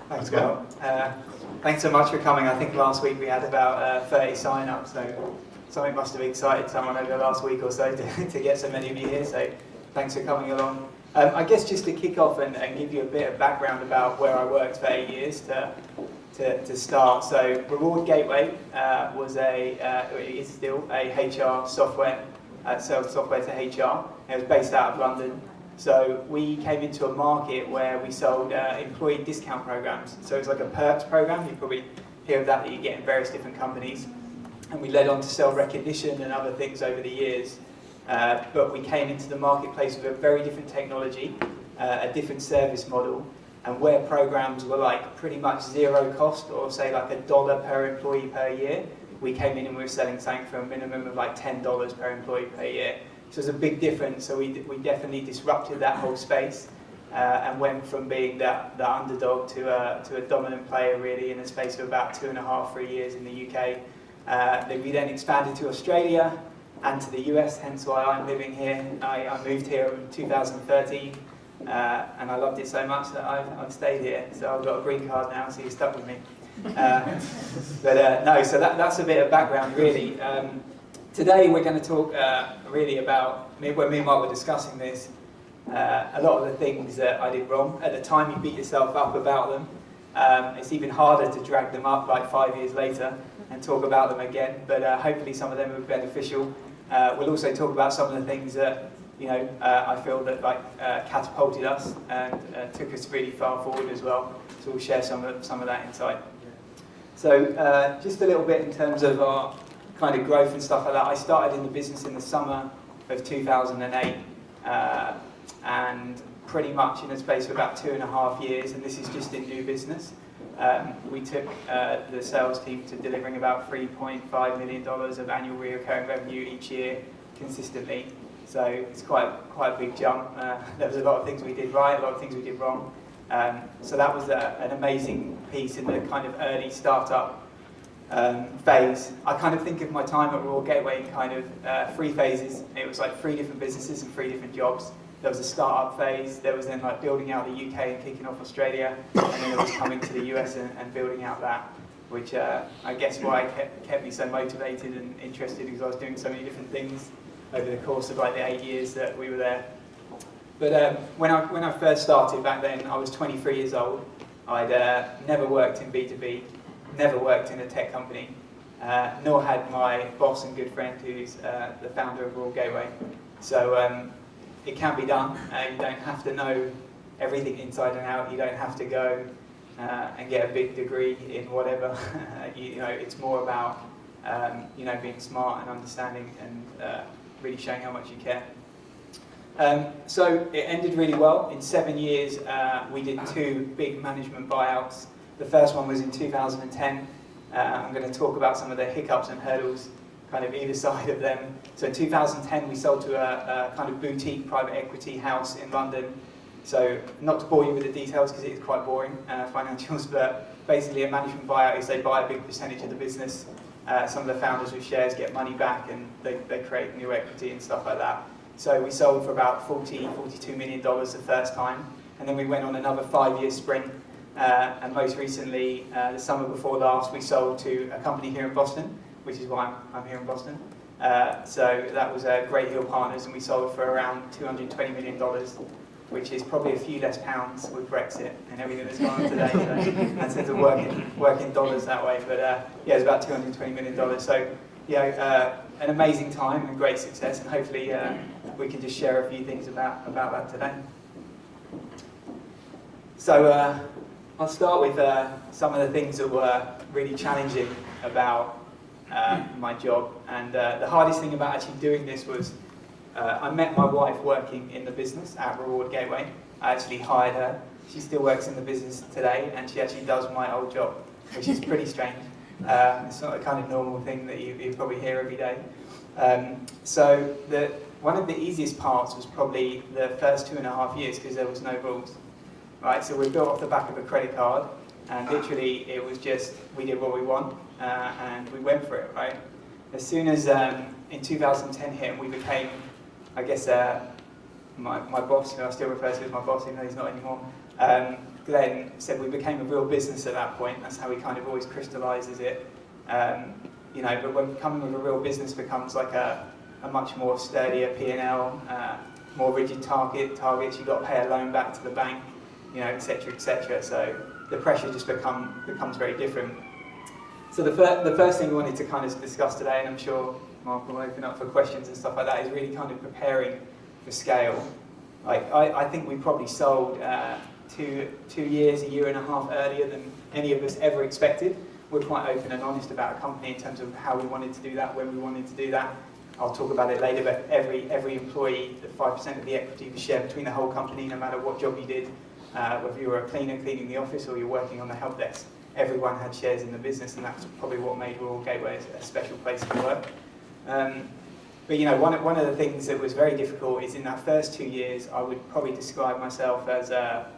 Thanks, Will. Thanks so much for coming. I think last week we had about 30 sign-ups, so something must have excited someone over the last week or so to get so many of you here, so thanks for coming along. I guess just to kick off and give you a bit of background about where I worked for 8 years to start. So RewardGateway is still a HR software, sells software to HR. It was based out of London. So we came into a market where we sold employee discount programs. So it's like a perks program. You probably hear of that you get in various different companies. And we led on to sell recognition and other things over the years. But we came into the marketplace with a very different technology, a different service model, and where programs were like pretty much zero cost, or say like $1 per employee per year, we came in and we were selling something for a minimum of like $10 per employee per year. So it's a big difference. So we definitely disrupted that whole space and went from being the underdog to a dominant player really in a space of about 2.5, 3 years in the UK. We then expanded to Australia and to the US, hence why I'm living here. I moved here in 2013 and I loved it so much that I've stayed here. So I've got a green card now, so you're stuck with me. No, so that's a bit of background really. Today we're going to talk really about, when me and Mark were discussing this, a lot of the things that I did wrong. At the time you beat yourself up about them. It's even harder to drag them up like 5 years later and talk about them again, but hopefully some of them are beneficial. We'll also talk about some of the things that I feel that catapulted us and took us really far forward as well. So we'll share some of that insight. So just a little bit in terms of our kind of growth and stuff like that. I started in the business in the summer of 2008 and pretty much in a space of about 2.5 years, and this is just in new business. We took the sales team to delivering about $3.5 million of annual recurring revenue each year consistently. So it's quite a big jump. There was a lot of things we did right, a lot of things we did wrong. So that was an amazing piece in the kind of early startup phase. I kind of think of my time at RewardGateway in kind of 3 phases. It was like 3 different businesses and 3 different jobs. There was a startup phase, there was then like building out the UK and kicking off Australia, and then there was coming to the US and building out that, which I guess why kept me so motivated and interested, because I was doing so many different things over the course of like the 8 years that we were there. But when I first started back then, I was 23 years old. I'd never worked in B2B, never worked in a tech company, nor had my boss and good friend who's the founder of RewardGateway. So it can be done. You don't have to know everything inside and out. You don't have to go and get a big degree in whatever. It's more about being smart and understanding and really showing how much you care. So it ended really well. In 7 years, we did 2 big management buyouts. The first one was in 2010. I'm going to talk about some of the hiccups and hurdles kind of either side of them. So in 2010 we sold to a kind of boutique private equity house in London. So not to bore you with the details because it is quite boring, financials, but basically a management buyout is they buy a big percentage of the business. Some of the founders with shares get money back and they create new equity and stuff like that. So we sold for about $42 million the first time, and then we went on another 5-year sprint. And most recently, the summer before last, we sold to a company here in Boston, which is why I'm here in Boston. So that was Great Hill Partners, and we sold for around $220 million, which is probably a few less pounds with Brexit and everything that's gone on today. So that tends to work in dollars that way. But yeah, it's about $220 million. So an amazing time and great success, and hopefully we can just share a few things about that today. So I'll start with some of the things that were really challenging about my job, and the hardest thing about actually doing this was I met my wife working in the business at RewardGateway. I actually hired her. She still works in the business today, and she actually does my old job, which is pretty strange. It's not a kind of normal thing that you probably hear every day. So one of the easiest parts was probably the first 2.5 years because there was no rules. Right, so we built off the back of a credit card. And literally, it was just, we did what we want, and we went for it, right? As soon as in 2010 hit, and we became, I guess, my boss, who I still refer to as my boss, even though he's not anymore, Glenn said we became a real business at that point. That's how he kind of always crystallises it. You know, but when becoming with a real business becomes like a much more sturdier P&L, more rigid targets, you've got to pay a loan back to the bank, you know, etc., etc. So the pressure just becomes very different. So the first thing we wanted to kind of discuss today, and I'm sure Mark will open up for questions and stuff like that, is really kind of preparing for scale. Like I think we probably sold 2 years, a year and a half earlier than any of us ever expected. We're quite open and honest about a company in terms of how we wanted to do that, when we wanted to do that. I'll talk about it later, but every employee, the 5% of the equity was shared between the whole company, no matter what job you did, whether you were a cleaner cleaning the office or you're working on the help desk. Everyone had shares in the business, and that's probably what made RewardGateway a special place to work. But you know, one of the things that was very difficult is in that first 2 years, I would probably describe myself as a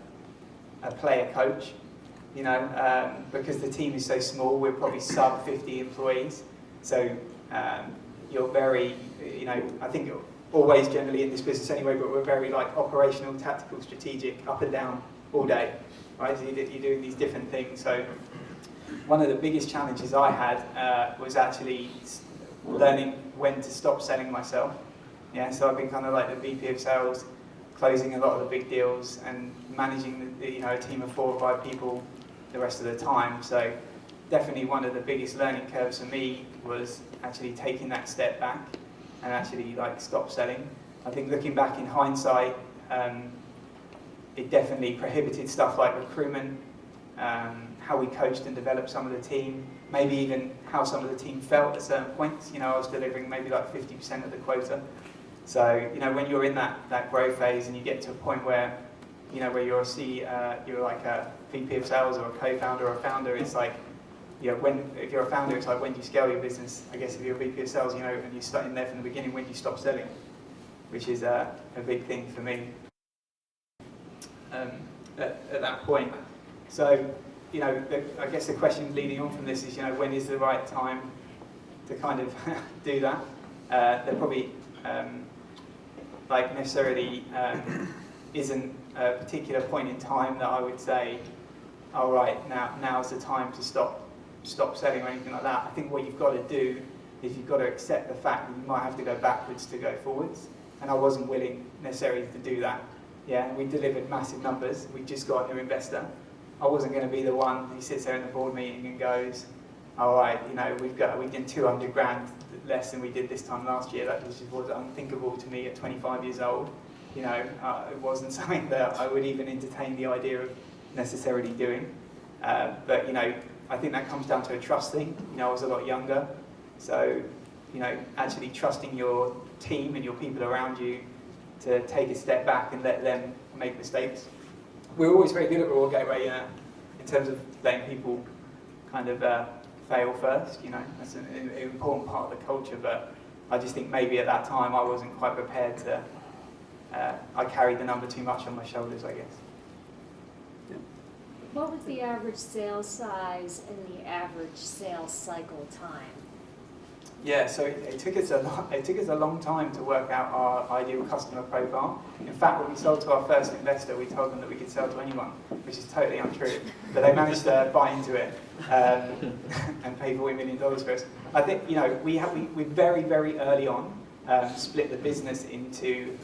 player coach. You know, because the team is so small, we're probably sub 50 employees. So you're very, you know, I think always generally in this business anyway, but we're very like operational, tactical, strategic, up and down all day, right? So you're doing these different things. So one of the biggest challenges I had was actually learning when to stop selling myself. Yeah, so I've been kind of like the VP of sales, closing a lot of the big deals and managing you know, a team of 4 or 5 people the rest of the time. So definitely one of the biggest learning curves for me was actually taking that step back and actually like stop selling. I think looking back in hindsight, it definitely prohibited stuff like recruitment, how we coached and developed some of the team, maybe even how some of the team felt at certain points. You know, I was delivering maybe like 50% of the quota. So, you know, when you're in that growth phase and you get to a point where, you know, where you're you're like a VP of sales or a co-founder or a founder, it's like, you know, if you're a founder, it's like when do you scale your business? I guess if you're a VP of sales, you know, and you start in there from the beginning, when do you stop selling? Which is a big thing for me at that point. So, you know, I guess the question leading on from this is, you know, when is the right time to kind of do that? There probably like necessarily isn't a particular point in time that I would say, all right, now's the time to stop selling or anything like that. I think what you've got to do is you've got to accept the fact that you might have to go backwards to go forwards. And I wasn't willing necessarily to do that. Yeah, we delivered massive numbers. We just got a new investor. I wasn't going to be the one who sits there in the board meeting and goes, all right, you know, we did 200 grand less than we did this time last year. That just was unthinkable to me at 25 years old. You know, it wasn't something that I would even entertain the idea of necessarily doing. But, you know, I think that comes down to a trust thing. You know, I was a lot younger. So, you know, actually trusting your team and your people around you to take a step back and let them make mistakes. We're always very good at RewardGateway in terms of letting people kind of fail first. You know, that's an important part of the culture. But I just think maybe at that time I wasn't quite prepared to. I carried the number too much on my shoulders, I guess. Yeah. What was the average sales size and the average sales cycle time? Yeah, so it took us a long time to work out our ideal customer profile. In fact, when we sold to our first investor, we told them that we could sell to anyone, which is totally untrue. But they managed to buy into it and pay $40 million for us. I think, you know, we very, very early on split the business into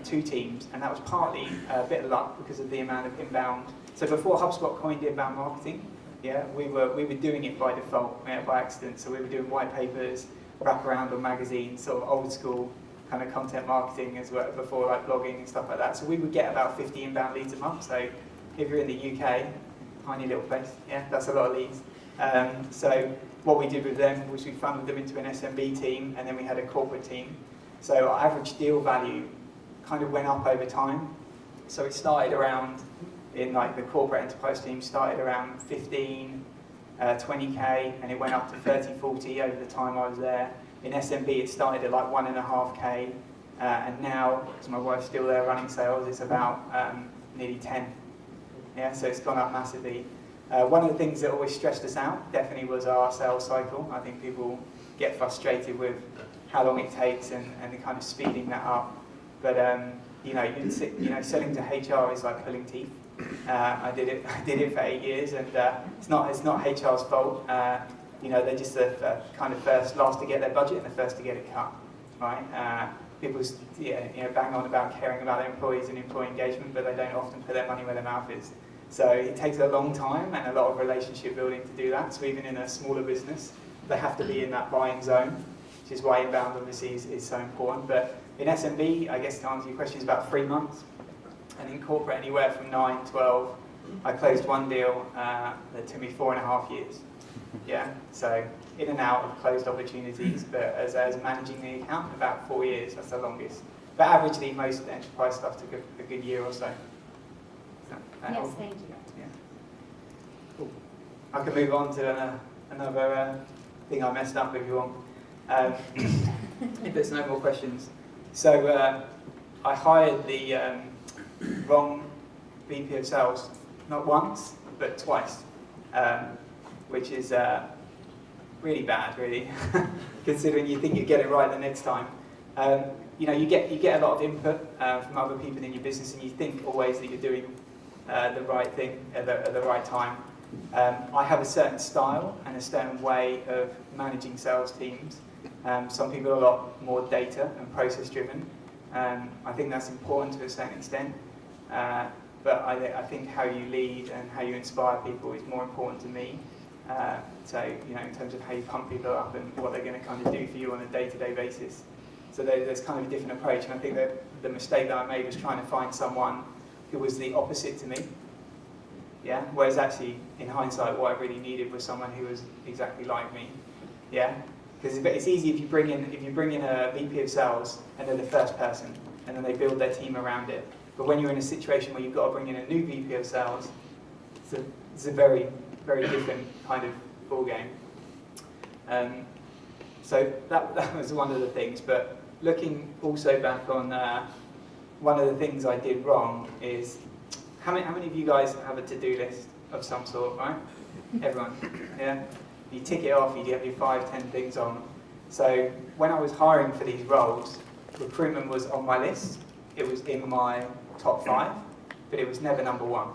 2 teams, and that was partly a bit of luck because of the amount of inbound. So before HubSpot coined inbound marketing, yeah, we were doing it by default, by accident. So we were doing white papers, wraparound on magazines, sort of old school kind of content marketing as well, before like blogging and stuff like that. So we would get about 50 inbound leads a month. So if you're in the UK, tiny little place, yeah, that's a lot of leads. So what we did with them was we funneled them into an SMB team, and then we had a corporate team. So our average deal value kind of went up over time. So it started around, in like the corporate enterprise team, started around 15, 20k, and it went up to 30, 40 over the time I was there. In SMB, it started at like 1.5k, and now, because my wife's still there running sales, it's about nearly 10. Yeah, so it's gone up massively. One of the things that always stressed us out definitely was our sales cycle. I think people get frustrated with how long it takes and the kind of speeding that up. But selling to HR is like pulling teeth. I did it for 8 years, and it's not HR's fault. They're just the kind of last to get their budget and the first to get it cut, right? People bang on about caring about their employees and employee engagement, but they don't often put their money where their mouth is. So it takes a long time and a lot of relationship building to do that. So even in a smaller business, they have to be in that buying zone, which is why inbound obviously is so important. But in SMB, I guess to answer your question, is about 3 months. And in corporate, anywhere from 9, 12. I closed one deal that took me 4.5 years. Yeah, so in and out of closed opportunities, but as managing the account, about 4 years, that's the longest. But averagely, most enterprise stuff took a good year or so. Yes, thank you. Yeah. Cool. I can move on to another thing I messed up if you want. If there's no more questions. So I hired the wrong VP of sales, not once, but twice, which is really bad, really, considering you think you get it right the next time. You get a lot of input from other people in your business, and you think always that you're doing the right thing at the right time. I have a certain style and a certain way of managing sales teams. Some people are a lot more data and process driven. I think that's important to a certain extent. But I think how you lead and how you inspire people is more important to me. So, in terms of how you pump people up and what they're going to kind of do for you on a day-to-day basis. So there's kind of a different approach. And I think that the mistake that I made was trying to find someone who was the opposite to me. Yeah. Whereas actually, in hindsight, what I really needed was someone who was exactly like me. Yeah. Because it's easy if you bring in a VP of sales and they're the first person, and then they build their team around it. But when you're in a situation where you've got to bring in a new VP of sales, it's a very, very different kind of ball game. So that was one of the things. But looking also back on one of the things I did wrong is, how many of you guys have a to-do list of some sort, right? Everyone, yeah? You tick it off, you have your 5, 10 things on. So when I was hiring for these roles, recruitment was on my list. It was in my top 5, but it was never number 1.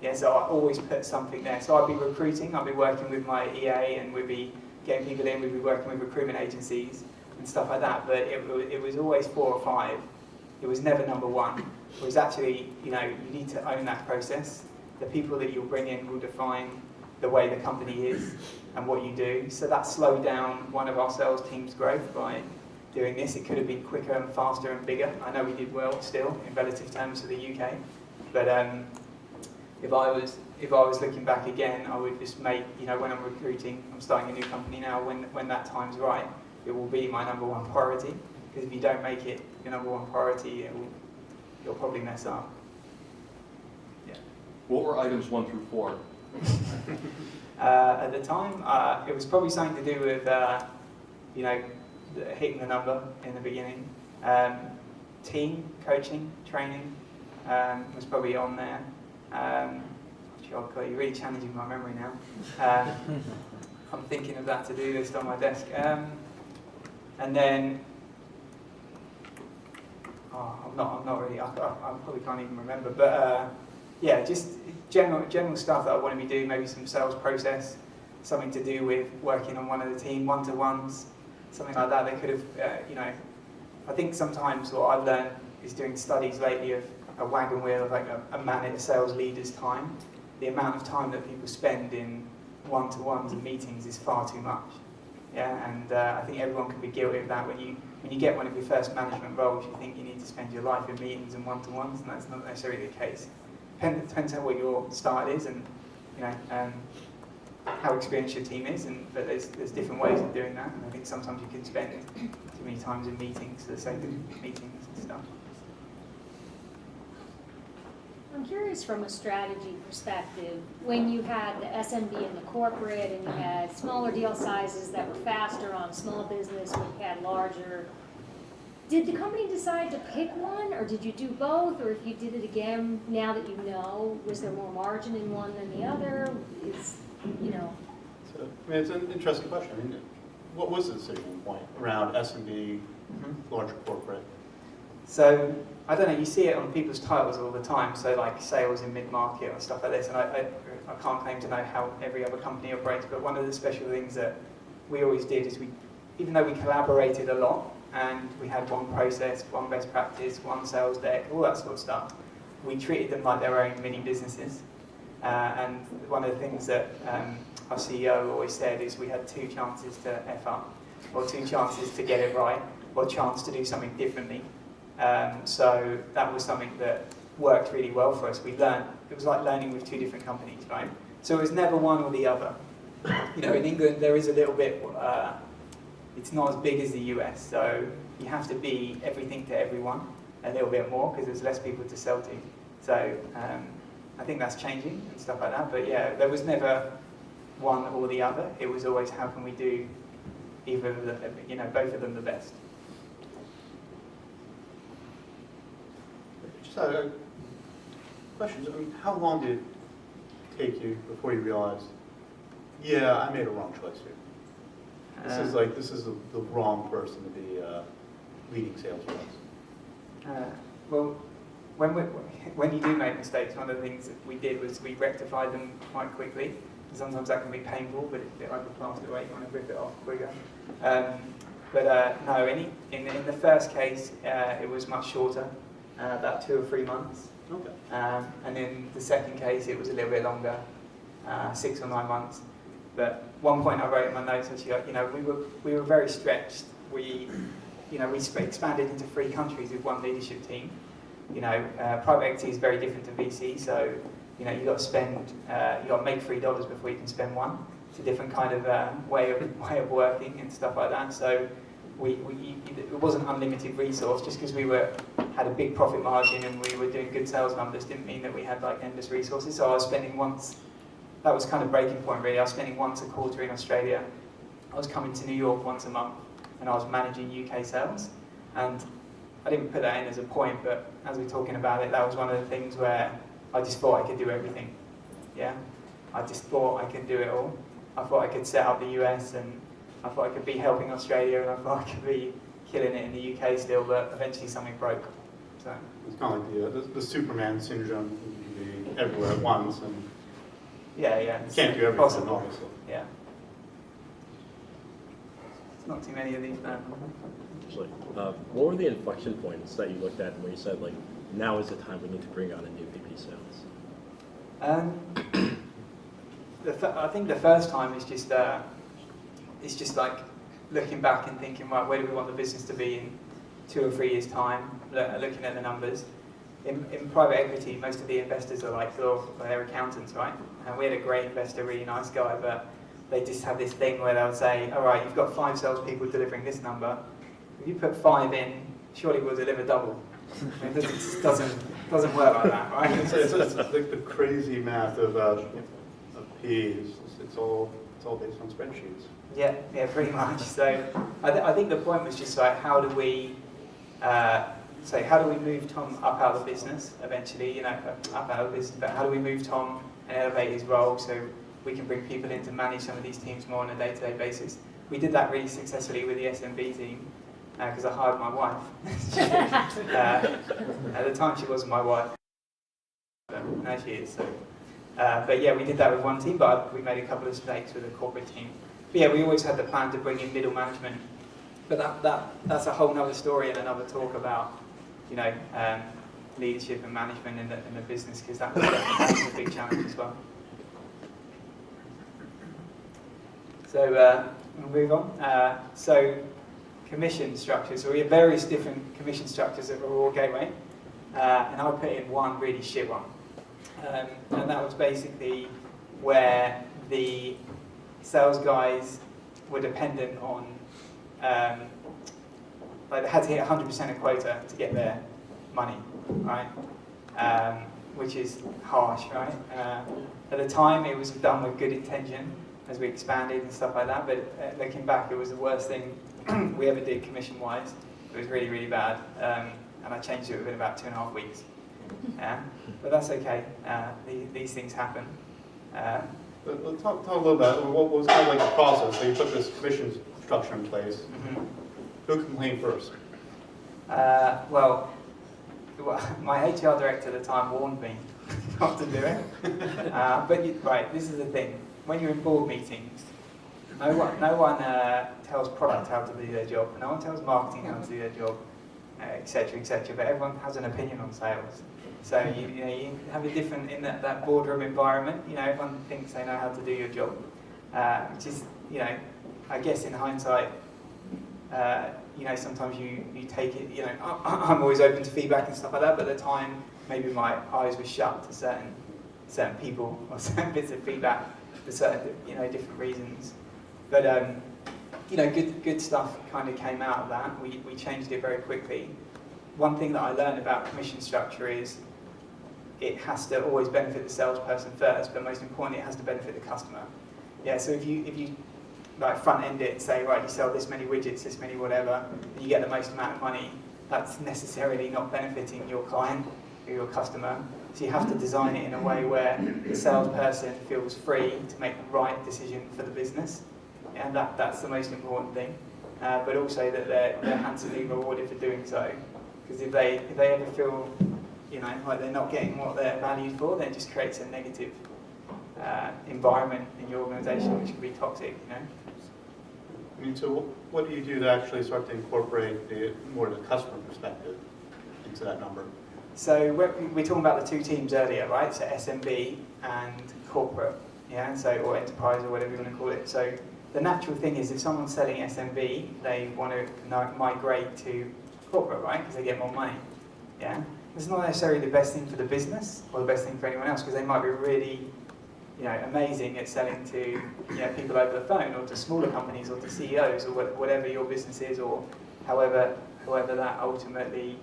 Yeah, so I always put something there. So I'd be recruiting, I'd be working with my EA, and we'd be getting people in, we'd be working with recruitment agencies and stuff like that, but it was always 4 or 5. It was never number 1. It was actually, you need to own that process. The people that you'll bring in will define the way the company is and what you do. So that slowed down one of our sales team's growth by doing this. It could have been quicker and faster and bigger. I know we did well still in relative terms to the UK, but if I was looking back again, I would just make, when I'm recruiting, I'm starting a new company now, when that time's right, it will be my number 1 priority. Because if you don't make it your number 1 priority, you'll probably mess up. Yeah. What were items 1 through 4? At the time, it was probably something to do with, hitting the number in the beginning. Team, coaching, training was probably on there. God, you're really challenging my memory now. I'm thinking of that to-do list on my desk. And then, I'm not really, I probably can't even remember, but yeah, just general stuff that I want to be doing, maybe some sales process, something to do with working on one of the team, one-to-ones, something like that. They could have, I think sometimes what I've learned is doing studies lately of a wagon wheel of like a sales leader's time. The amount of time that people spend in one-to-ones and meetings is far too much. Yeah, and I think everyone can be guilty of that. When you get one of your first management roles, you think you need to spend your life in meetings and one-to-ones, and that's not necessarily the case. Depends on what your style is, and how experienced your team is. But there's different ways of doing that, and I think sometimes you can spend too many times in meetings for the sake of meetings and stuff. I'm curious from a strategy perspective, when you had the SMB and the corporate, and you had smaller deal sizes that were faster on small business, when you had larger Did the company decide to pick one, or did you do both, or if you did it again, now that you know, was there more margin in one than the other? Is, you know, So, I mean, it's an interesting question. I mean, what was the decision point around S&B, larger corporate? So, I don't know, you see it on people's titles all the time, so like sales in mid-market or stuff like this, and I can't claim to know how every other company operates, but one of the special things that we always did is even though we collaborated a lot, and we had one process, one best practice, one sales deck, all that sort of stuff, we treated them like their own mini businesses. And one of the things that our CEO always said is we had 2 chances to F up, or 2 chances to get it right, or a chance to do something differently. So that was something that worked really well for us. We learned, it was like learning with 2 different companies, right? So it was never one or the other. You know, in England there is a little bit, it's not as big as the US, so you have to be everything to everyone a little bit more because there's less people to sell to. So I think that's changing and stuff like that. But yeah, there was never one or the other. It was always how can we do either of the, you know, both of them the best. Just a question. I mean, how long did it take you before you realized, yeah, I made a wrong choice here? This is the wrong person to be leading sales for us. Well, when you do make mistakes, one of the things that we did was we rectified them quite quickly. Sometimes that can be painful, but it's a bit like a plaster weight, you want to rip it off quicker. No, in the first case, it was much shorter, about 2 or 3 months. Okay. And in the second case, it was a little bit longer, 6 or 9 months. But one point I wrote in my notes actually, you know, we were very stretched. We expanded into 3 countries with one leadership team. You know, private equity is very different to VC, so you know, you got to make $3 before you can spend 1. It's a different kind of way of working and stuff like that. So it wasn't unlimited resource. Just because we had a big profit margin and we were doing good sales numbers didn't mean that we had like endless resources. So I was spending that was kind of breaking point really. I was spending once a quarter in Australia. I was coming to New York once a month, and I was managing UK sales. And I didn't put that in as a point, but as we're talking about it, that was one of the things where I just thought I could do everything. Yeah, I just thought I could do it all. I thought I could set up the US, and I thought I could be helping Australia, and I thought I could be killing it in the UK still, but eventually something broke. So It's kind of like the Superman syndrome. You can be everywhere at once, and yeah, you can't do everything, possible. obviously. Yeah. There's not too many of these now. Actually, what were the inflection points that you looked at where you said, like, now is the time we need to bring on a new VP sales? I think the first time is just like looking back and thinking, right, where do we want the business to be in 2 or 3 years' time? Looking at the numbers. In private equity, most of the investors are like, they're accountants, right? And we had a great investor, really nice guy, but they just have this thing where they'll say, all right, you've got 5 salespeople delivering this number. If you put 5 in, surely we'll deliver double. I mean, it just doesn't work like that, right? It's like the crazy math of P's. It's all based on spreadsheets. Yeah, pretty much. So I think the point was just like, how do we move Tom up out of the business eventually? You know, up out of the business, but how do we move Tom and elevate his role so we can bring people in to manage some of these teams more on a day-to-day basis? We did that really successfully with the SMB team because I hired my wife. At the time, she wasn't my wife. Now she is. So. But yeah, we did that with one team, but we made a couple of mistakes with a corporate team. But yeah, we always had the plan to bring in middle management. But that's a whole other story and another talk about, you know, leadership and management in the business, because that was a big challenge as well. So we'll move on. So commission structures. So we have various different commission structures at RewardGateway, and I put in one really shit one. And that was basically where the sales guys were dependent on, like they had to hit 100% of quota to get their money, right? Which is harsh, right? At the time, it was done with good intention as we expanded and stuff like that, but looking back, it was the worst thing we ever did commission-wise. It was really, really bad. And I changed it within about 2.5 weeks. But that's okay. These things happen. But talk a little about what was kind of like the process. So you put this commission structure in place. Mm-hmm. Who complained first? Well, my HR director at the time warned me not to do it. Right, this is the thing. When you're in board meetings, no one tells product how to do their job. No one tells marketing how to do their job, etc., etc. But everyone has an opinion on sales. So you have a different in that boardroom environment. Everyone thinks they know how to do your job, which is I guess in hindsight. Sometimes you take it, I'm always open to feedback and stuff like that, but at the time, maybe my eyes were shut to certain people or certain bits of feedback for certain, different reasons. But, good stuff kind of came out of that. We changed it very quickly. One thing that I learned about commission structure is it has to always benefit the salesperson first, but most importantly, it has to benefit the customer. Yeah, so if you like front end it and say, right, you sell this many widgets, this many whatever, and you get the most amount of money, that's necessarily not benefiting your client or your customer. So you have to design it in a way where the salesperson feels free to make the right decision for the business. And that's the most important thing. But also that they're handsomely rewarded for doing so. Because if they ever feel like they're not getting what they're valued for, then it just creates a negative environment in your organisation, which can be toxic. So what do you do to actually start to incorporate more of the customer perspective into that number? So we're talking about the two teams earlier, right? So SMB and corporate, or enterprise or whatever you want to call it. So the natural thing is if someone's selling SMB, they want to migrate to corporate, right? Because they get more money. Yeah, it's not necessarily the best thing for the business or the best thing for anyone else because they might be really amazing at selling to people over the phone or to smaller companies or to CEOs or whatever your business is or however that ultimately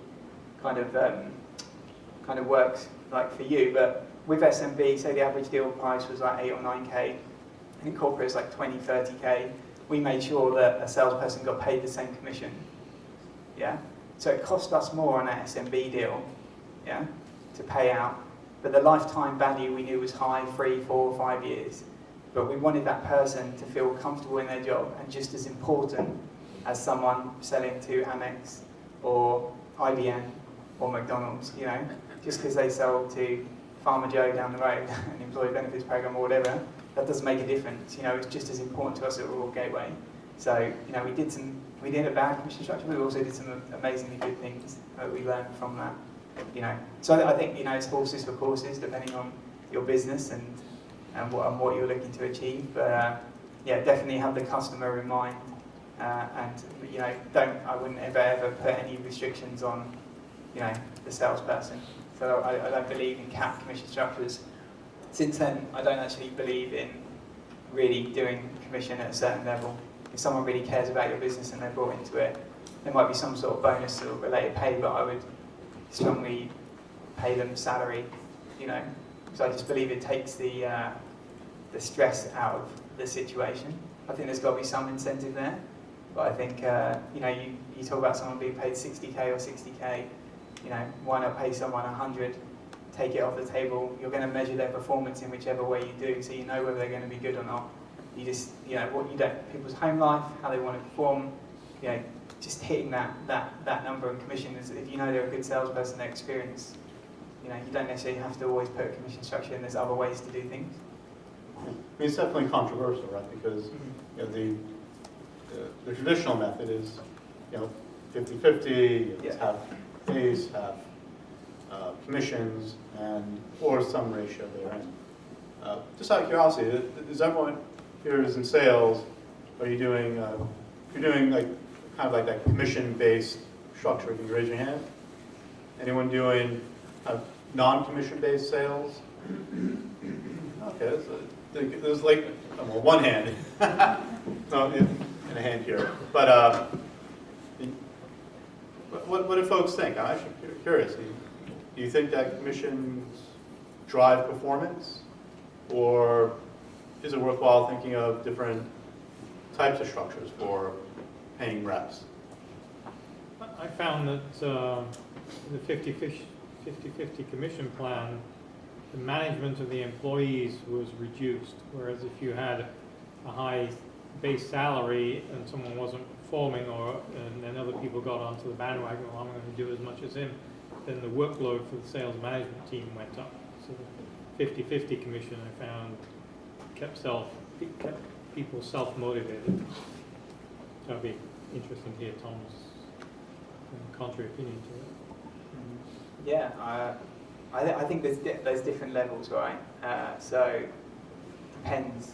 kind of works like for you. But with SMB, say the average deal price was like 8 or 9k, and in corporate it's like 20, 30k. We made sure that a salesperson got paid the same commission. Yeah, so it cost us more on that SMB deal, to pay out. But the lifetime value we knew was high, 3, 4, 5 years. But we wanted that person to feel comfortable in their job and just as important as someone selling to Amex or IBM or McDonald's, just because they sell to Farmer Joe down the road, an employee benefits program or whatever, that doesn't make a difference. It's just as important to us at RewardGateway. So, we did a bad commission structure, but we also did some amazingly good things that we learned from that. So I think it's horses for courses depending on your business and what you're looking to achieve. But definitely have the customer in mind, and I wouldn't ever put any restrictions on the salesperson. So I don't believe in capped commission structures. Since then, I don't actually believe in really doing commission at a certain level. If someone really cares about your business and they're brought into it, there might be some sort of bonus or related pay, but I would strongly pay them salary, because I just believe it takes the stress out of the situation. I think there's got to be some incentive there, but I think you talk about someone being paid 60k or 60k, why not pay someone 100, take it off the table. You're going to measure their performance in whichever way you do, so you know whether they're going to be good or not. You just people's home life, how they want to perform, just hitting that number of commission is, if you know they're a good salesperson, they're experienced, you don't necessarily have to always put a commission structure in. There's other ways to do things. It's definitely controversial, right? Because the traditional method is 50-50. It's half base, half commissions, or some ratio therein. Just out of curiosity, is everyone here is in sales? Are you doing? You're doing like kind of like that commission-based structure? Can you raise your hand? Anyone doing non-commission-based sales? Okay, there's like one hand, no, and a hand here. But what do folks think? I'm actually curious. Do you think that commissions drive performance, or is it worthwhile thinking of different types of structures for paying reps? I found that the 50-50 commission plan, the management of the employees was reduced, whereas if you had a high base salary and someone wasn't performing, and then other people got onto the bandwagon, well, I'm going to do as much as him, then the workload for the sales management team went up. So the 50-50 commission, I found, kept people self-motivated. So it'd be interesting to hear Tom's contrary opinion to it. Yeah, I think there's different levels, right? So depends.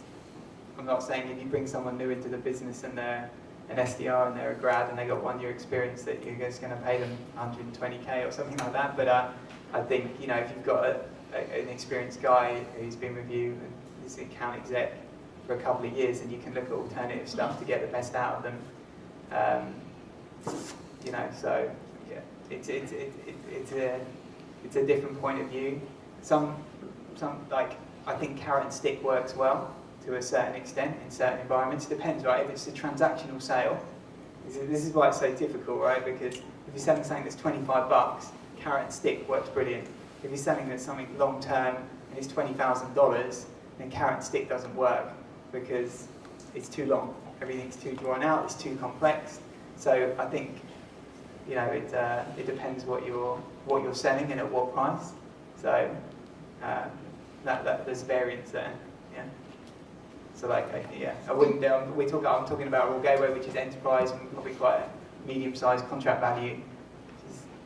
I'm not saying if you bring someone new into the business and they're an SDR and they're a grad and they got 1 year experience that you're just going to pay them 120K or something like that. But I think, you know, if you've got an experienced guy who's been with you and is an account exec for a couple of years, and you can look at alternative stuff to get the best out of them. You know, so yeah, it's a different point of view. Some like, I think carrot and stick works well to a certain extent in certain environments. It depends, right? If it's a transactional sale, this is why it's so difficult, right? Because if you're selling something that's $25, carrot and stick works brilliant. If you're selling that's something long term and it's $20,000, then carrot and stick doesn't work because it's too long. Everything's too drawn out. It's too complex. So I think, you know, it depends what you're selling and at what price. So that there's variance there. Yeah. So like, yeah, I wouldn't. I'm talking about RewardGateway, which is enterprise and probably quite a medium-sized contract value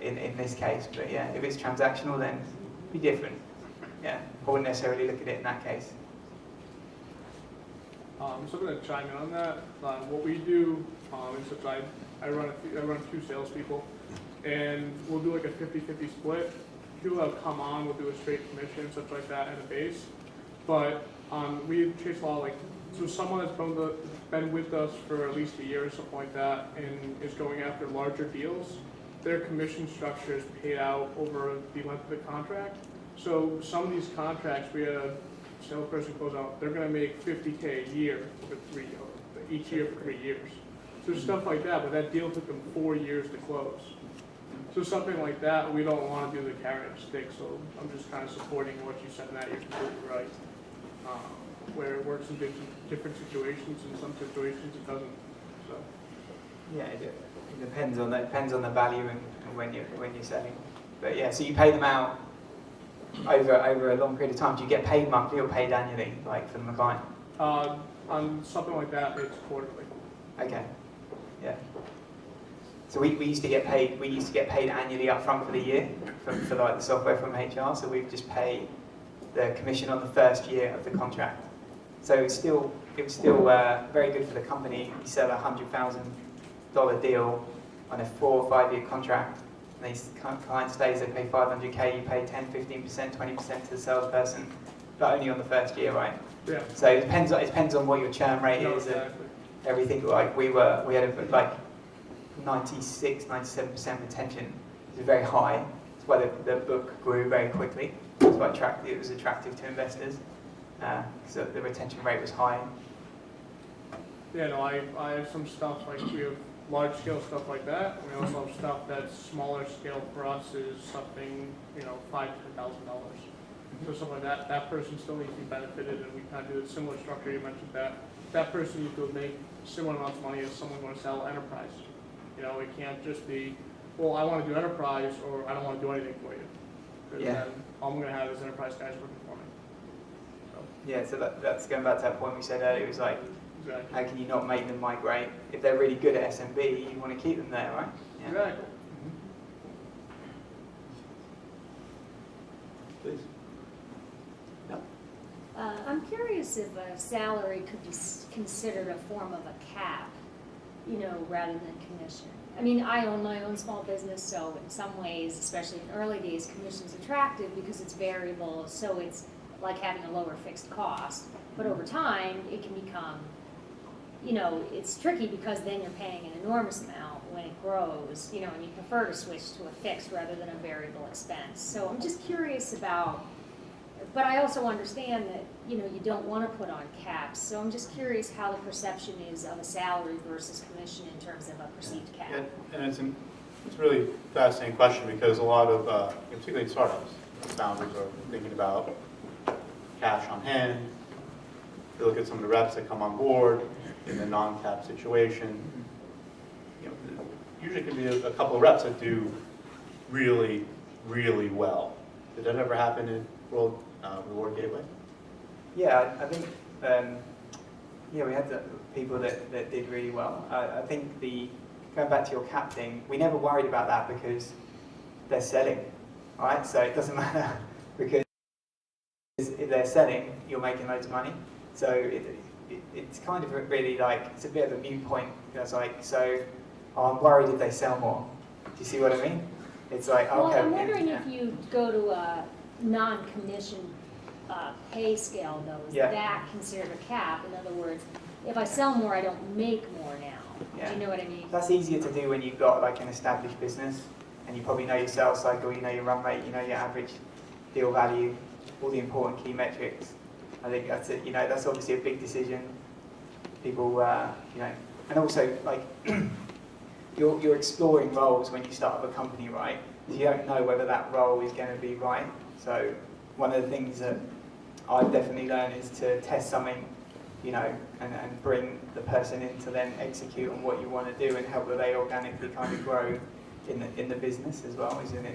in this case. But yeah, if it's transactional, then it'd be different. Yeah, I wouldn't necessarily look at it in that case. So I'm going to chime in on that. What we do is that I run a few salespeople, and we'll do like a 50-50 split. People that come on, we'll do a straight commission, such like that, at a base. But we chase a lot of, like, so someone that's been with us for at least a year or something like that, and is going after larger deals, their commission structure is paid out over the length of the contract. So some of these contracts, we had a salesperson close out, they're going to make $50K a year for each year for 3 years. So stuff like that, but that deal took them 4 years to close. So something like that, we don't want to do the carrot and stick. So I'm just kind of supporting what you said in that. You're completely right. Where it works in different situations, in some situations it doesn't. So Yeah, it depends on that. Depends on the value and when you're selling. But yeah, so you pay them out over a long period of time. Do you get paid monthly or paid annually, like from the client? on something like that, it's quarterly. Okay. Yeah. So we used to get paid. We used to get paid annually up front for the year for like the software from HR. So we just pay the commission on the first year of the contract. So it was still very good for the company. You sell a $100,000 deal on a 4 or 5 year contract. And these client stays, they pay $500K. You pay 10, 15%, 20% to the salesperson, but only on the first year, right? Yeah. So it depends on what your churn rate is Exactly. and everything. Like we had like 96, 97% retention. It was very high. That's why the book grew very quickly. That's why it was attractive to investors. So the retention rate was high. Yeah, no, I have some stuff, like we have large scale stuff like that. We also have stuff that's smaller scale for us is something, $5,000 to $10,000. So something like that, that person still needs to be benefited, and we kind of do a similar structure. You mentioned that person needs to make similar amounts of money as someone going to sell enterprise. It can't just be, well, I want to do enterprise, or I don't want to do anything for you. Because Yeah. then all I'm going to have is enterprise guys working for me. So, Yeah, so that's going back to that point we said earlier. It was like, exactly. how can you not make them migrate? If they're really good at SMB, you want to keep them there, right? Yeah. Exactly. Please. I'm curious if a salary could be considered a form of a cap, rather than commission. I mean, I own my own small business, so in some ways, especially in early days, commission's attractive because it's variable, so it's like having a lower fixed cost. But over time, it can become, it's tricky because then you're paying an enormous amount when it grows, and you prefer to switch to a fixed rather than a variable expense. So I'm just curious about, but I also understand that, you don't want to put on caps. So I'm just curious how the perception is of a salary versus commission in terms of a perceived cap. And it's It's a really fascinating question because a lot of, particularly startups, founders are thinking about cash on hand. They look at some of the reps that come on board in the non-cap situation. Usually could be a couple of reps that do really, really well. Did that ever happen in Reward Gateway? Yeah, I think, yeah, we had the people that did really well. I think going back to your cap thing, we never worried about that because they're selling, right? So it doesn't matter because if they're selling, you're making loads of money. So it's kind of really like, it's a bit of a moot point. It's like, so I'm worried if they sell more. Do you see what I mean? It's like, Well, okay. I'm wondering if you go to a non-commission pay scale though, is Yeah. that considered a cap? In other words, if I sell more, I don't make more now. Yeah. Do you know what I mean? That's easier to do when you've got like an established business and you probably know your sales cycle, you know your run rate, you know your average deal value, all the important key metrics. I think that's it. You know, that's obviously a big decision. People, you know, and also like you're exploring roles when you start up a company, right? You don't know whether that role is going to be right. So one of the things that I've definitely learned is to test something, you know, and bring the person in to then execute on what you want to do and help that they organically kind of grow in the business as well is an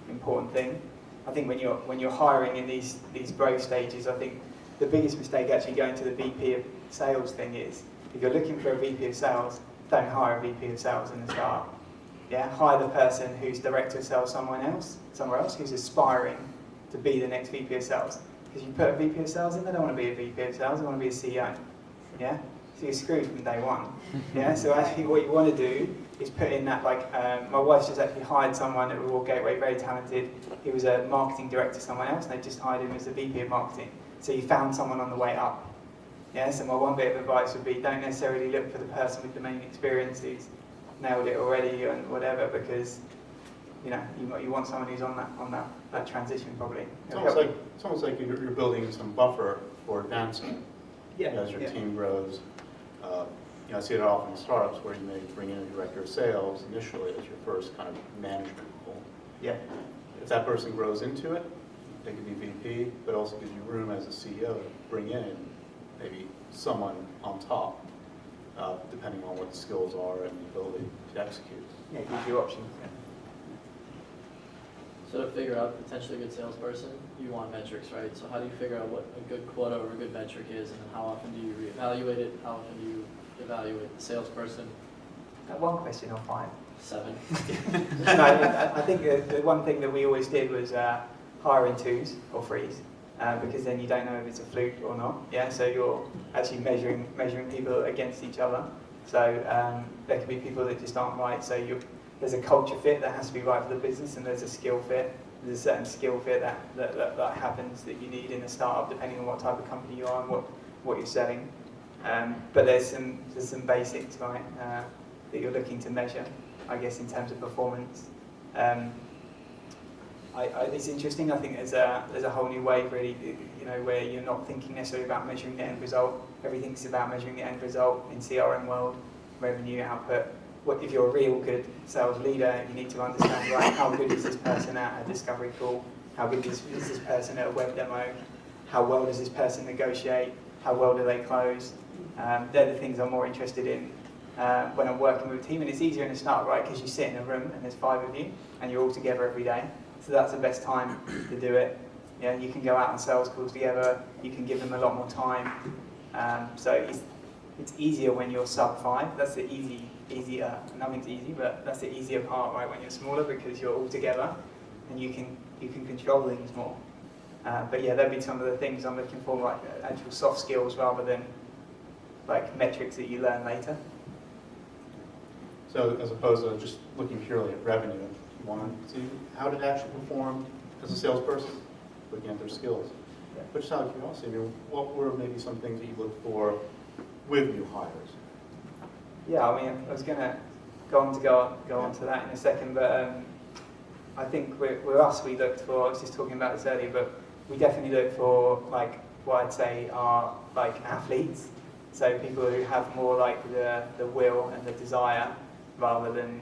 important thing. I think when you're hiring in these growth stages, I think the biggest mistake actually going to the VP of sales thing is if you're looking for a VP of sales, don't hire a VP of sales in the start. Yeah, hire the person who's director of sales somewhere else who's aspiring to be the next VP of sales. Because you put a VP of sales in, they don't want to be a VP of sales, they want to be a CEO. Yeah, so you're screwed from day one. Yeah, so actually what you want to do is put in that, like, my wife's just actually hired someone at Reward Gateway, very talented. He was a marketing director somewhere else, and they just hired him as a VP of marketing. So you found someone on the way up. Yeah, so my one bit of advice would be don't necessarily look for the person with the main experience who's nailed it already and whatever, because you know you want someone who's on that transition probably. It's almost like you're building some buffer for advancement. Yeah, as your yeah. team grows. You know, I see it often in startups where you may bring in a director of sales initially as your first kind of management role. Yeah. If that person grows into it, they could be VP, but also gives you room as a CEO to bring in maybe someone on top, depending on what the skills are and the ability to execute. Yeah, it gives you options. Yeah. So to figure out potentially a good salesperson, you want metrics, right? So how do you figure out what a good quota or a good metric is, and then how often do you reevaluate it? How often do you evaluate the salesperson? That one question or 5? 7. No, I think the one thing that we always did was hire in 2s or 3s, because then you don't know if it's a fluke or not. Yeah, so you're actually measuring people against each other. So there could be people that just aren't right. So there's a culture fit that has to be right for the business, and there's a skill fit. There's a certain skill fit that happens that you need in a startup, depending on what type of company you are and what you're selling. But there's some basics, right, that you're looking to measure, I guess, in terms of performance. It's interesting. I think there's a whole new wave, really, you know, where you're not thinking necessarily about measuring the end result. Everything's about measuring the end result in CRM world, revenue, output. If you're a real good sales leader, you need to understand, right, how good is this person at a discovery call? How good is this person at a web demo? How well does this person negotiate? How well do they close? They're the things I'm more interested in when I'm working with a team. And it's easier in a startup, right, because you sit in a room and there's 5 of you and you're all together every day. So that's the best time to do it. Yeah, you can go out on sales calls together. You can give them a lot more time. So it's easier when you're sub 5. That's the easier. Nothing's easy, but that's the easier part, right? When you're smaller, because you're all together and you can control things more. But yeah, that'd be some of the things I'm looking for, like actual soft skills rather than like metrics that you learn later. So as opposed to just looking purely at revenue, you want to see how did it actually perform as a salesperson, looking at their skills. Yeah. But just out of curiosity, I mean, what were maybe some things that you looked for with new hires? Yeah, I mean, I was going to go on to that in a second, but I think with us, we looked for, I was just talking about this earlier, but we definitely look for, like, what I'd say are, like, athletes. So people who have more, like, the will and the desire rather than,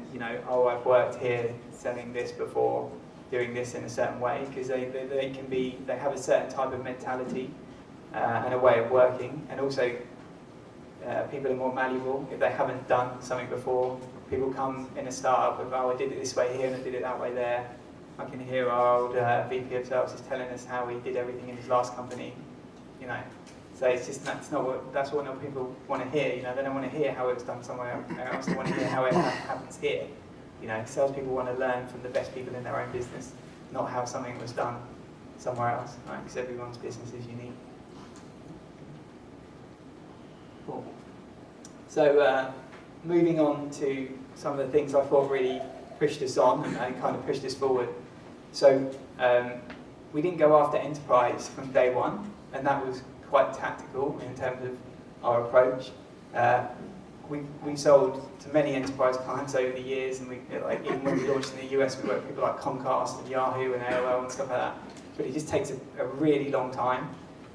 oh, I've worked here selling this before, doing this in a certain way, because they have a certain type of mentality and a way of working, and also people are more malleable if they haven't done something before. People come in a startup with, oh, I did it this way here and I did it that way there. I can hear our old VP of sales is telling us how he did everything in his last company, So it's just that's what not people want to hear. They don't want to hear how it's done somewhere else. They want to hear how it happens here. Salespeople want to learn from the best people in their own business, not how something was done somewhere else, right? Because everyone's business is unique. Cool. So moving on to some of the things I thought really pushed us on and kind of pushed us forward. So we didn't go after enterprise from day one, and that was quite tactical in terms of our approach. We sold to many enterprise clients over the years, and even when we launched in the US, we worked with people like Comcast and Yahoo and AOL and stuff like that. But it just takes a really long time.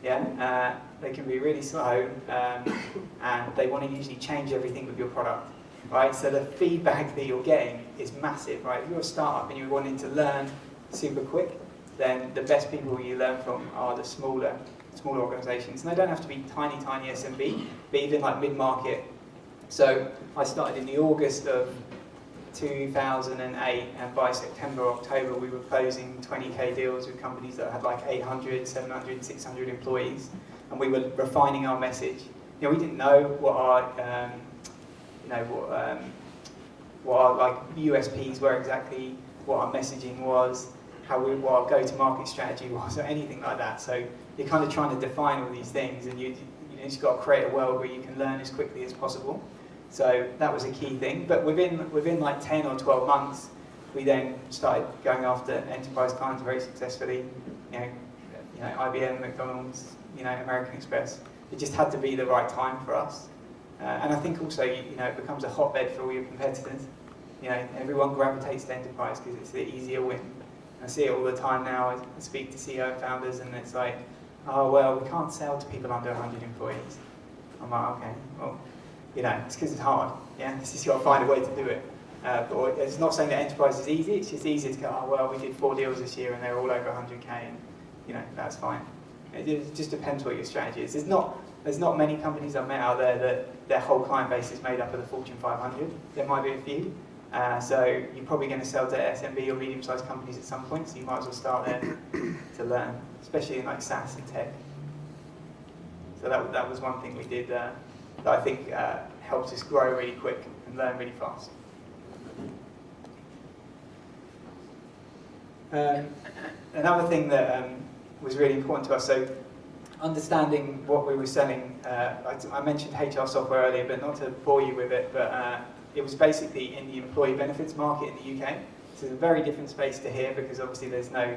Yeah, they can be really slow, and they want to usually change everything with your product, right? So the feedback that you're getting is massive, right? If you're a startup and you're wanting to learn super quick, then the best people you learn from are the smaller organizations. And they don't have to be tiny SMB, but even like mid-market. So I started in the August of 2008, and by September, October, we were closing 20k deals with companies that had like 800, 700, 600 employees, and we were refining our message. We didn't know what our, what our like USPs were exactly, what our messaging was, what our go-to-market strategy was, or anything like that. So you're kind of trying to define all these things, and you just got to create a world where you can learn as quickly as possible. So that was a key thing. But within like 10 or 12 months, we then started going after enterprise clients very successfully. IBM, McDonald's, American Express. It just had to be the right time for us. And I think also, it becomes a hotbed for all your competitors. Everyone gravitates to enterprise because it's the easier win. I see it all the time now. I speak to CEO and founders, and it's like, oh, well, we can't sell to people under 100 employees. I'm like, okay, well, it's because it's hard. Yeah, it's just got to find a way to do it. But it's not saying that enterprise is easy. It's just easier to go, oh, well, we did 4 deals this year and they're all over 100k, and that's fine. It just depends what your strategy is. There's not many companies I've met out there that their whole client base is made up of the Fortune 500. There might be a few. So you're probably going to sell to SMB or medium-sized companies at some point, so you might as well start there to learn, especially in like SaaS and tech. So that was one thing we did that I think helped us grow really quick and learn really fast. Another thing that was really important to us, so understanding what we were selling, I mentioned HR software earlier, but not to bore you with it, but it was basically in the employee benefits market in the UK. So it's a very different space to here because obviously there's no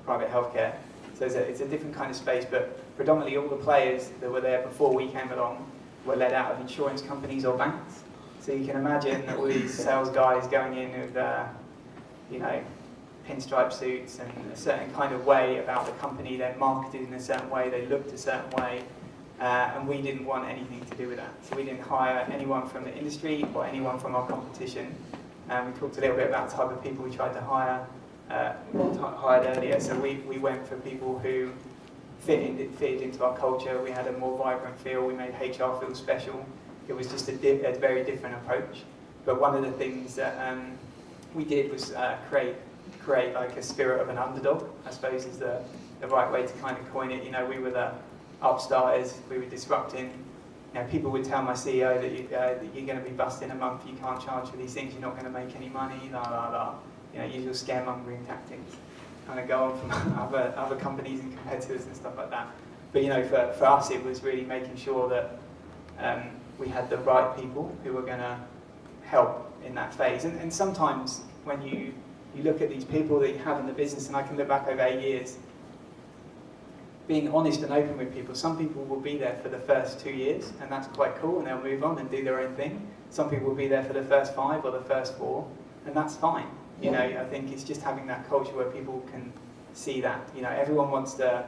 private healthcare. So it's a different kind of space, but predominantly all the players that were there before we came along were led out of insurance companies or banks. So you can imagine all these sales guys going in with, pinstripe suits and a certain kind of way about the company. They're marketed in a certain way, they looked a certain way. And we didn't want anything to do with that. So we didn't hire anyone from the industry or anyone from our competition. And we talked a little bit about the type of people we tried to hire, hired earlier. So we went for people who fitted into our culture. We had a more vibrant feel. We made HR feel special. It was just a very different approach. But one of the things that we did was create like a spirit of an underdog, I suppose is the right way to kind of coin it. We were the upstarters, we were disrupting. People would tell my CEO that you're going to be bust in a month, you can't charge for these things, you're not going to make any money, usual scaremongering tactics. Kind of go on from other companies and competitors and stuff like that. But for us, it was really making sure that we had the right people who were going to help in that phase. And sometimes when you look at these people that you have in the business, and I can look back over 8 years, being honest and open with people, some people will be there for the first 2 years, and that's quite cool, and they'll move on and do their own thing. Some people will be there for the first 5 or the first 4, and that's fine. I think it's just having that culture where people can see that. Everyone wants to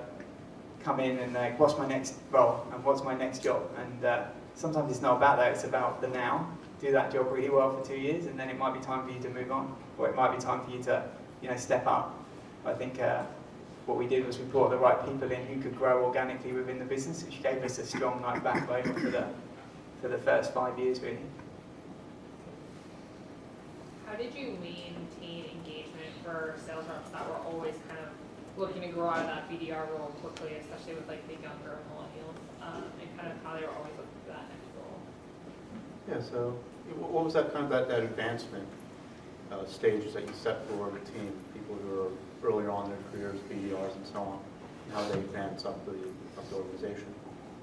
come in and what's my next role and what's my next job, and sometimes it's not about that, it's about the now. do that job really well for 2 years, and then it might be time for you to move on, or it might be time for you to, step up. I think what we did was we brought the right people in who could grow organically within the business, which gave us a strong backbone for the first 5 years, really. How did you maintain engagement for sales reps that were always kind of looking to grow out of that BDR role quickly, especially with like the younger millennials, and kind of how they were always looking for that next role? Yeah, so what was that kind of that advancement stages that you set for the team, people who are earlier on in their careers, BDRs and so on, and how they advance up the organization?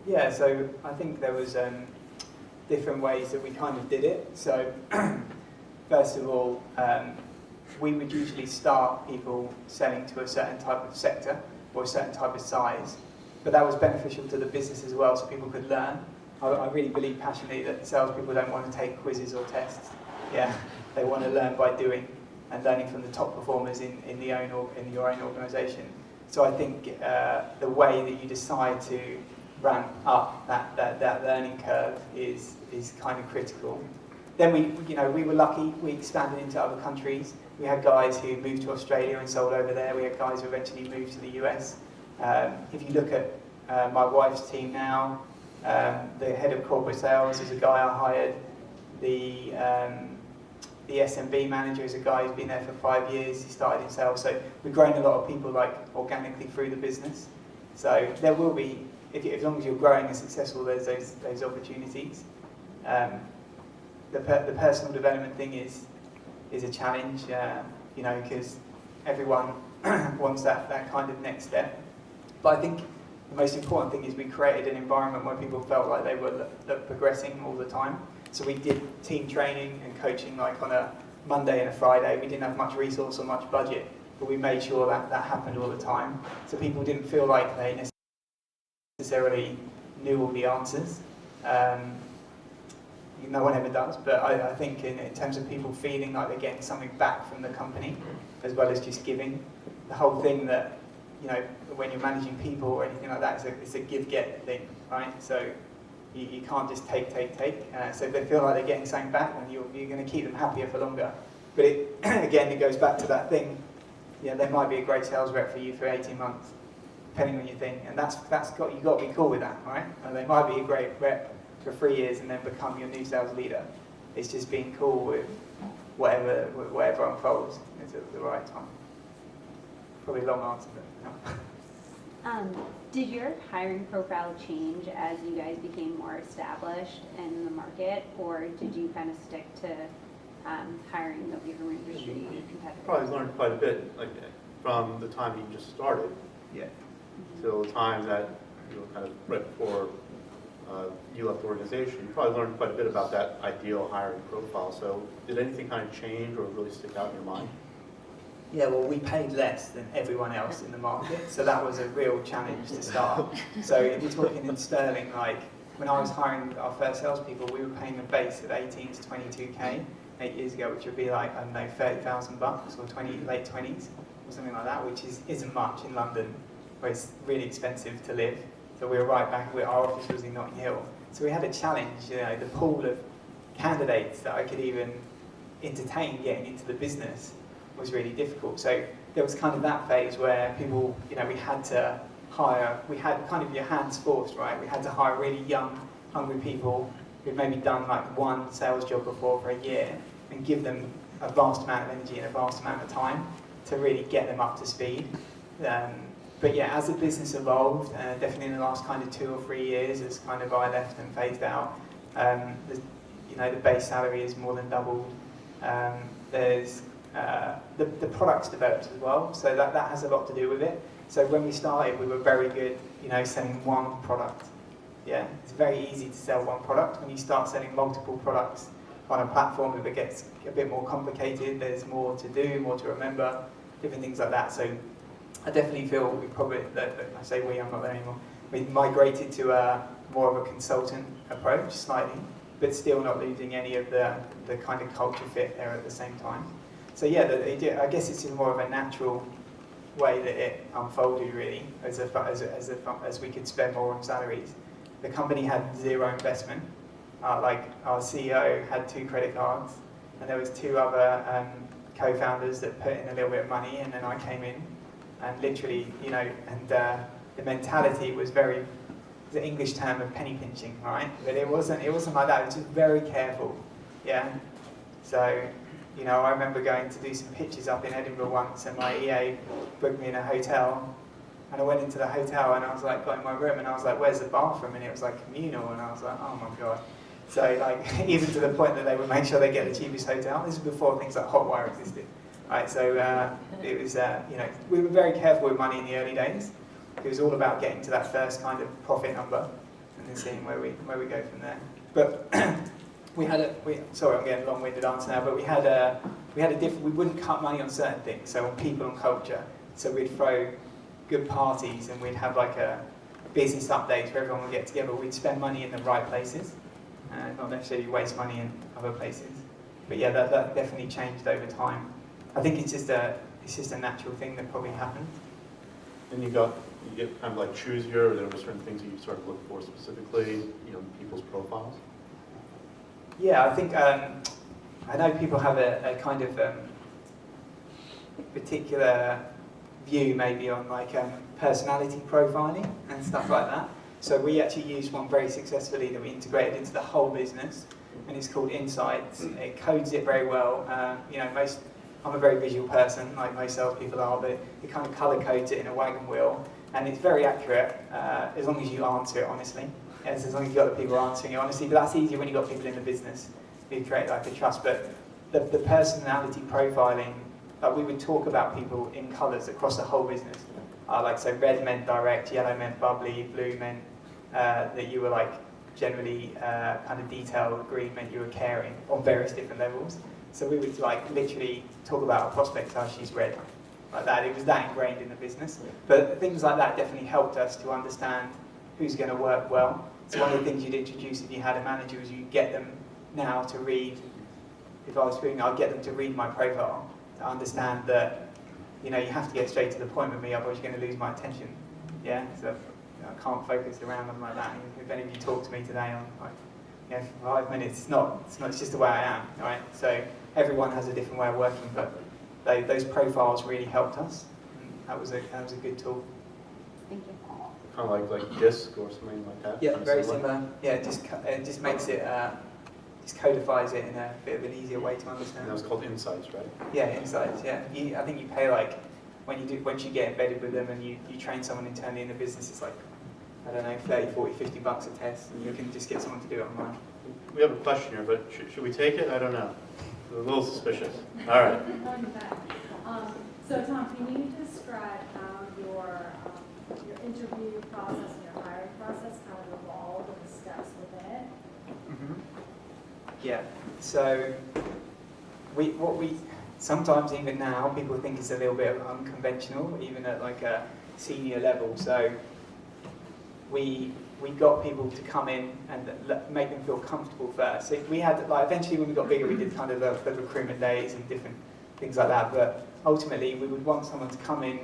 Yeah, so I think there was different ways that we kind of did it. So first of all, we would usually start people selling to a certain type of sector or a certain type of size, but that was beneficial to the business as well, so people could learn. I really believe passionately that salespeople don't want to take quizzes or tests. Yeah, they want to learn by doing and learning from the top performers in your own organisation. So I think the way that you decide to ramp up that learning curve is kind of critical. Then we were lucky. We expanded into other countries. We had guys who moved to Australia and sold over there. We had guys who eventually moved to the US. If you look at my wife's team now, the head of corporate sales is a guy I hired. The SMB manager is a guy who's been there for 5 years. He started in sales. So we've grown a lot of people organically through the business. So there will be, as long as you're growing and successful, there's those opportunities. The personal development thing is a challenge, because everyone wants that kind of next step. But I think the most important thing is we created an environment where people felt like they were progressing all the time. So we did team training and coaching on a Monday and a Friday. We didn't have much resource or much budget, but we made sure that happened all the time. So people didn't feel like they necessarily knew all the answers. No one ever does, but I think in terms of people feeling like they're getting something back from the company, as well as just giving, the whole thing that, when you're managing people or anything like that, it's a give-get thing, right? So you can't just take. So if they feel like they're getting something back, then you're going to keep them happier for longer. But again, it goes back to that thing. There might be a great sales rep for you for 18 months, depending on your thing, and you've got to be cool with that, right? And they might be a great rep for 3 years and then become your new sales leader. It's just being cool with whatever unfolds at the right time. Probably a long answer, but no. Did your hiring profile change as you guys became more established in the market, or did you kind of stick to hiring the your industry competitors? Probably learned quite a bit, from the time you just started, till the time that kind of right before you left the organization. You probably learned quite a bit about that ideal hiring profile. So did anything kind of change or really stick out in your mind? Yeah, well, we paid less than everyone else in the market, so that was a real challenge to start. So if you're talking in sterling, when I was hiring our first salespeople, we were paying them base at 18 to 22k 8 years ago, which would be $30,000 or late 20s or something like that, which isn't much in London, where it's really expensive to live. So we were right back, our office was in Notting Hill. So we had a challenge, the pool of candidates that I could even entertain getting into the business was really difficult. So there was kind of that phase where people, we had to hire, we had kind of your hands forced, right? We had to hire really young, hungry people who'd maybe done one sales job before for a year and give them a vast amount of energy and a vast amount of time to really get them up to speed. But yeah, as the business evolved, definitely in the last kind of 2 or 3 years, as kind of I left and phased out, the base salary is more than doubled. There's the product's developed as well, so that has a lot to do with it. So when we started, we were very good, selling one product. Yeah, it's very easy to sell one product. When you start selling multiple products on a platform, it gets a bit more complicated. There's more to do, more to remember, different things like that. So I definitely feel we probably, I say we, I'm not there anymore, we migrated to more of a consultant approach slightly, but still not losing any of the kind of culture fit there at the same time. So yeah, I guess it's more of a natural way that it unfolded really, as we could spend more on salaries. The company had zero investment, like our CEO had 2 credit cards, and there was 2 other co-founders that put in a little bit of money, and then I came in, and literally, you know, and the mentality was very, the English term of penny pinching, right? But it wasn't like that. It was just very careful, yeah. So, you know, I remember going to do some pitches up in Edinburgh once, and my EA booked me in a hotel, and I went into the hotel, and I was like, got in my room, and I was like, where's the bathroom? And it was like communal, and I was like, oh my god. So like, even to the point that they would make sure they get the cheapest hotel. This was before things like Hotwire existed, right? So it was, you know, we were very careful with money in the early days. It was all about getting to that first kind of profit number, and then seeing where we go from there. But sorry, I'm getting a long-winded answer now, but we had a different. We wouldn't cut money on certain things, so on people and culture. So we'd throw good parties, and we'd have like a business updates where everyone would get together. We'd spend money in the right places, and not necessarily waste money in other places. But yeah, that definitely changed over time. I think it's just a natural thing that probably happened. And you get kind of like choosier, or there were certain things that you started to look for specifically, you know, people's profiles? Yeah, I think, I know people have a kind of particular view maybe on like personality profiling and stuff like that. So we actually used one very successfully that we integrated into the whole business, and it's called Insights. It codes it very well. You know, I'm a very visual person, like most salespeople are, but it kind of color codes it in a wagon wheel, and it's very accurate as long as you answer it honestly. Yes, as long as you've got the people answering it honestly, but that's easier when you've got people in the business. You create like a trust, but the personality profiling, we would talk about people in colours across the whole business. Like so red meant direct, yellow meant bubbly, blue meant that you were like generally kind of detailed, green meant you were caring on various different levels. So we would like literally talk about a prospect how she's red, like that. It was that ingrained in the business. But things like that definitely helped us to understand who's going to work well. So one of the things you'd introduce if you had a manager was you'd get them now to read, if I was speaking, I'd get them to read my profile, to understand that, you know, you have to get straight to the point with me, otherwise you're going to lose my attention. Yeah, so you know, I can't focus around them like that. If any of you talk to me today on like, you know, 5 minutes, it's just the way I am, right? So everyone has a different way of working, but those profiles really helped us. And that was a good tool. Thank you. Kind of like DISC or something like that? Yeah, very similar. Yeah, it just makes it, just codifies it in a bit of an easier way to understand. And that was called Insights, right? Yeah, Insights, yeah. I think you pay like, once you get embedded with them and you train someone internally in the business, it's like, I don't know, 30, 40, 50 bucks a test, and you can just get someone to do it online. We have a question here, but should we take it? I don't know. We're a little suspicious. All right. So Tom, can you describe how your interview process and your hiring process kind of evolved and the steps within it? Mm-hmm. Yeah, so what we sometimes even now people think it's a little bit unconventional, even at like a senior level. So we got people to come in and make them feel comfortable first. So we had like eventually when we got bigger, we did kind of the recruitment days and different things like that. But ultimately, we would want someone to come in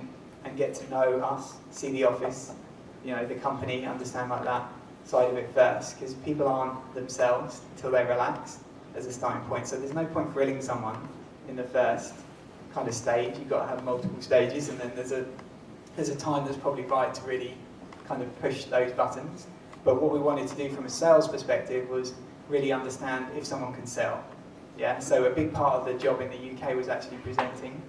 and get to know us, see the office, you know, the company, understand like that side of it first, because people aren't themselves until they relax as a starting point. So there's no point grilling someone in the first kind of stage. You've got to have multiple stages, and then there's a time that's probably right to really kind of push those buttons. But what we wanted to do from a sales perspective was really understand if someone can sell. Yeah, so a big part of the job in the UK was actually presenting.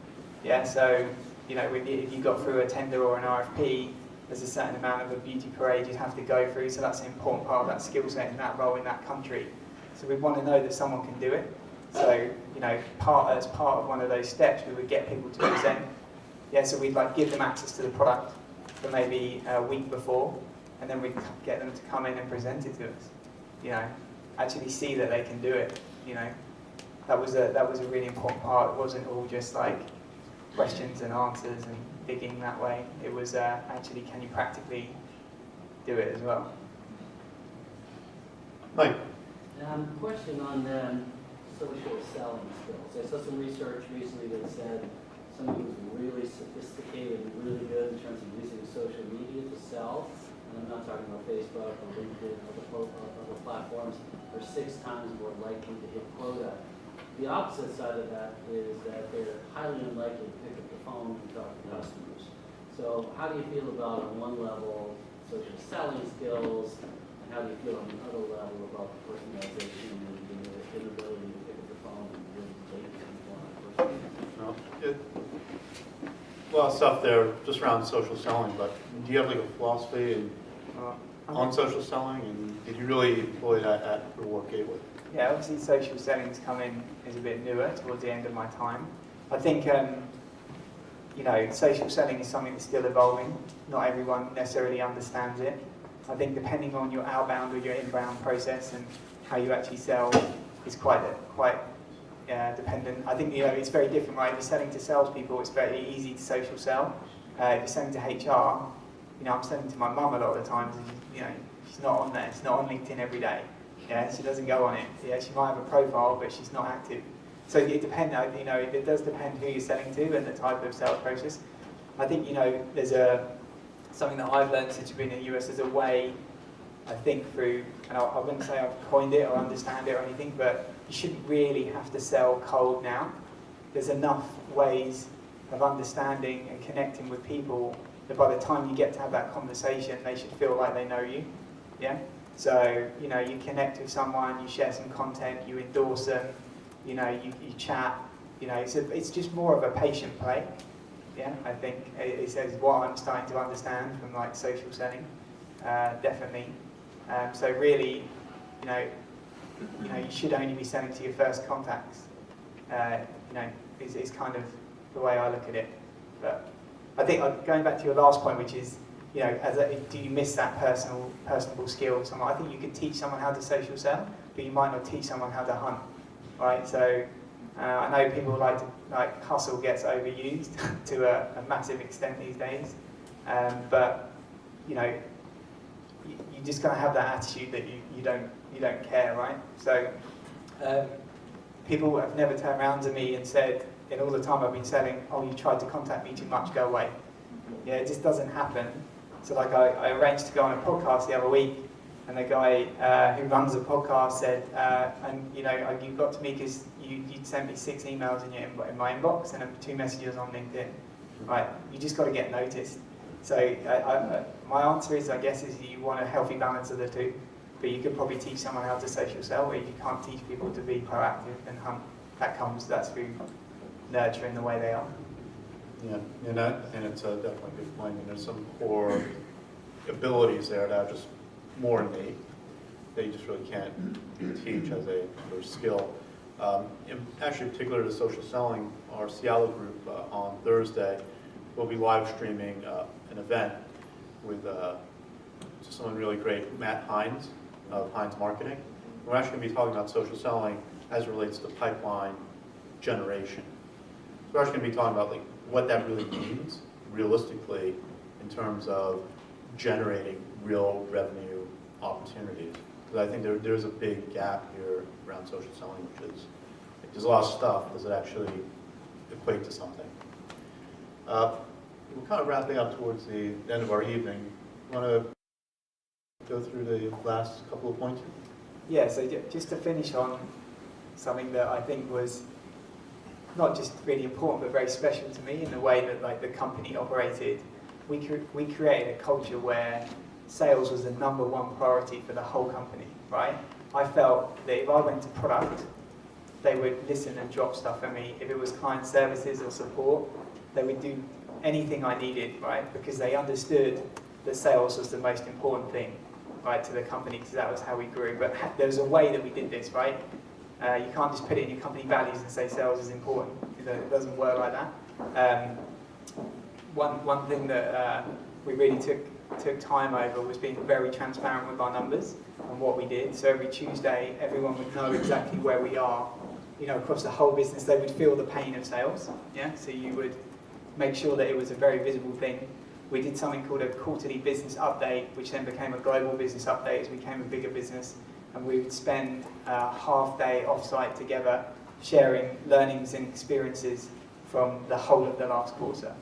Yeah, so you know, if you got through a tender or an RFP, there's a certain amount of a beauty parade you'd have to go through, so that's an important part of that skill set in that role in that country. So we want to know that someone can do it. So, you know, as part of one of those steps, we would get people to present. Yeah, so we'd like give them access to the product for maybe a week before, and then we'd get them to come in and present it to us. You know, actually see that they can do it. You know, that was a really important part. It wasn't all just like questions and answers and digging that way. It was actually, can you practically do it as well? Mike. Question on social selling skills. I saw some research recently that said somebody who's really sophisticated and really good in terms of using social media to sell and I'm not talking about Facebook or LinkedIn or other platforms, are 6 times more likely to hit quota. The opposite side of that is that they're highly unlikely to pick up the phone and talk to customers. So how do you feel about, on one level, social selling skills, and how do you feel on the other level about personalization and the inability to pick up the phone and really relate to people on a personal level? A lot of stuff there just around social selling, but do you have like a philosophy on social selling, and did you really employ that at RewardGateway? Yeah, obviously social selling's coming is a bit newer towards the end of my time. I think, social selling is something that's still evolving. Not everyone necessarily understands it. I think depending on your outbound or your inbound process and how you actually sell is quite dependent. I think, it's very different, right? If you're selling to salespeople, it's very easy to social sell. If you're selling to HR, I'm selling to my mum a lot of the times, and she's not on there. She's not on LinkedIn every day. Yeah, she doesn't go on it. Yeah, she might have a profile, but she's not active. So it depends. It does depend who you're selling to and the type of sales process. I think there's something that I've learned since being in the US. There's a way, I think, through, and I wouldn't say I've coined it or understand it or anything, but you shouldn't really have to sell cold now. There's enough ways of understanding and connecting with people that by the time you get to have that conversation, they should feel like they know you. Yeah. So, you connect with someone, you share some content, you endorse them, you chat, it's just more of a patient play. Yeah, I think it says what I'm starting to understand from like social selling, definitely. So really, you should only be selling to your first contacts. Is kind of the way I look at it. But I think going back to your last point, which is, do you miss that personable skill of someone? I think you could teach someone how to social sell, but you might not teach someone how to hunt, right? So I know people hustle gets overused to a massive extent these days, but you just gotta have that attitude that you don't care, right? So people have never turned around to me and said, in all the time I've been selling, "Oh, you tried to contact me too much, go away." Yeah, it just doesn't happen. So I arranged to go on a podcast the other week, and the guy who runs the podcast said, you got to me because you sent me 6 emails in my inbox and 2 messages on LinkedIn. Right, you just got to get noticed. So my answer is, I guess, is you want a healthy balance of the two, but you could probably teach someone how to social sell, where you can't teach people to be proactive and hunt. That's through nurturing the way they are. Yeah, and it's definitely a good point. And there's some core abilities there that are just more innate that you just really can't teach as a sort of skill. Actually, particular to social selling, our Seattle group on Thursday will be live streaming an event with someone really great, Matt Hines of Hines Marketing. We're actually going to be talking about social selling as it relates to pipeline generation. So we're actually going to be talking about what that really means realistically in terms of generating real revenue opportunities. Because I think there's a big gap here around social selling, which is there's a lot of stuff. Does it actually equate to something? We're kind of wrapping up towards the end of our evening. You want to go through the last couple of points? Yeah, so just to finish on something that I think was not just really important, but very special to me in the way that the company operated. We created a culture where sales was the #1 priority for the whole company, right? I felt that if I went to product, they would listen and drop stuff at me. If it was client services or support, they would do anything I needed, right? Because they understood that sales was the most important thing, right, to the company, because that was how we grew. But there was a way that we did this, right? You can't just put it in your company values and say sales is important. It doesn't work like that. One thing that we really took time over was being very transparent with our numbers and what we did. So every Tuesday, everyone would know exactly where we are. Across the whole business, they would feel the pain of sales. Yeah, so you would make sure that it was a very visible thing. We did something called a quarterly business update, which then became a global business update as we became a bigger business. And we would spend a half day off-site together, sharing learnings and experiences from the whole of the last quarter.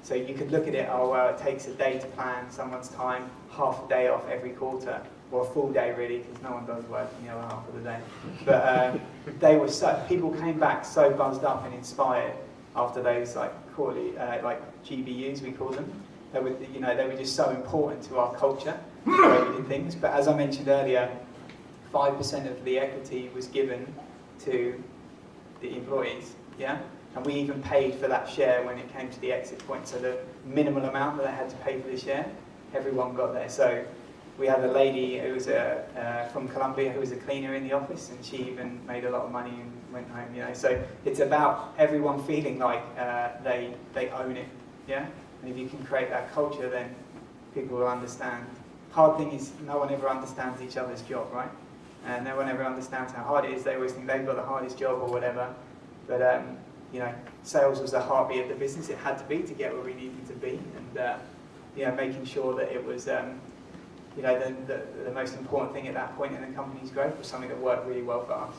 So you could look at it, oh well, it takes a day to plan someone's time, half a day off every quarter, or a full day really, because no one does work in the other half of the day. But people came back so buzzed up and inspired after those like quarterly, like GBUs we call them. They were just so important to our culture, the way we did things. But as I mentioned earlier, 5% of the equity was given to the employees, yeah? And we even paid for that share when it came to the exit point. So the minimal amount that they had to pay for the share, everyone got there. So we had a lady who was from Colombia who was a cleaner in the office, and she even made a lot of money and went home, you know. So it's about everyone feeling like they own it, yeah? And if you can create that culture, then people will understand. Hard thing is no one ever understands each other's job, right? And no one ever understands how hard it is. They always think they've got the hardest job or whatever. But you know, sales was the heartbeat of the business. It had to be to get where we needed to be, and you know, making sure that it was you know, the most important thing at that point in the company's growth was something that worked really well for us.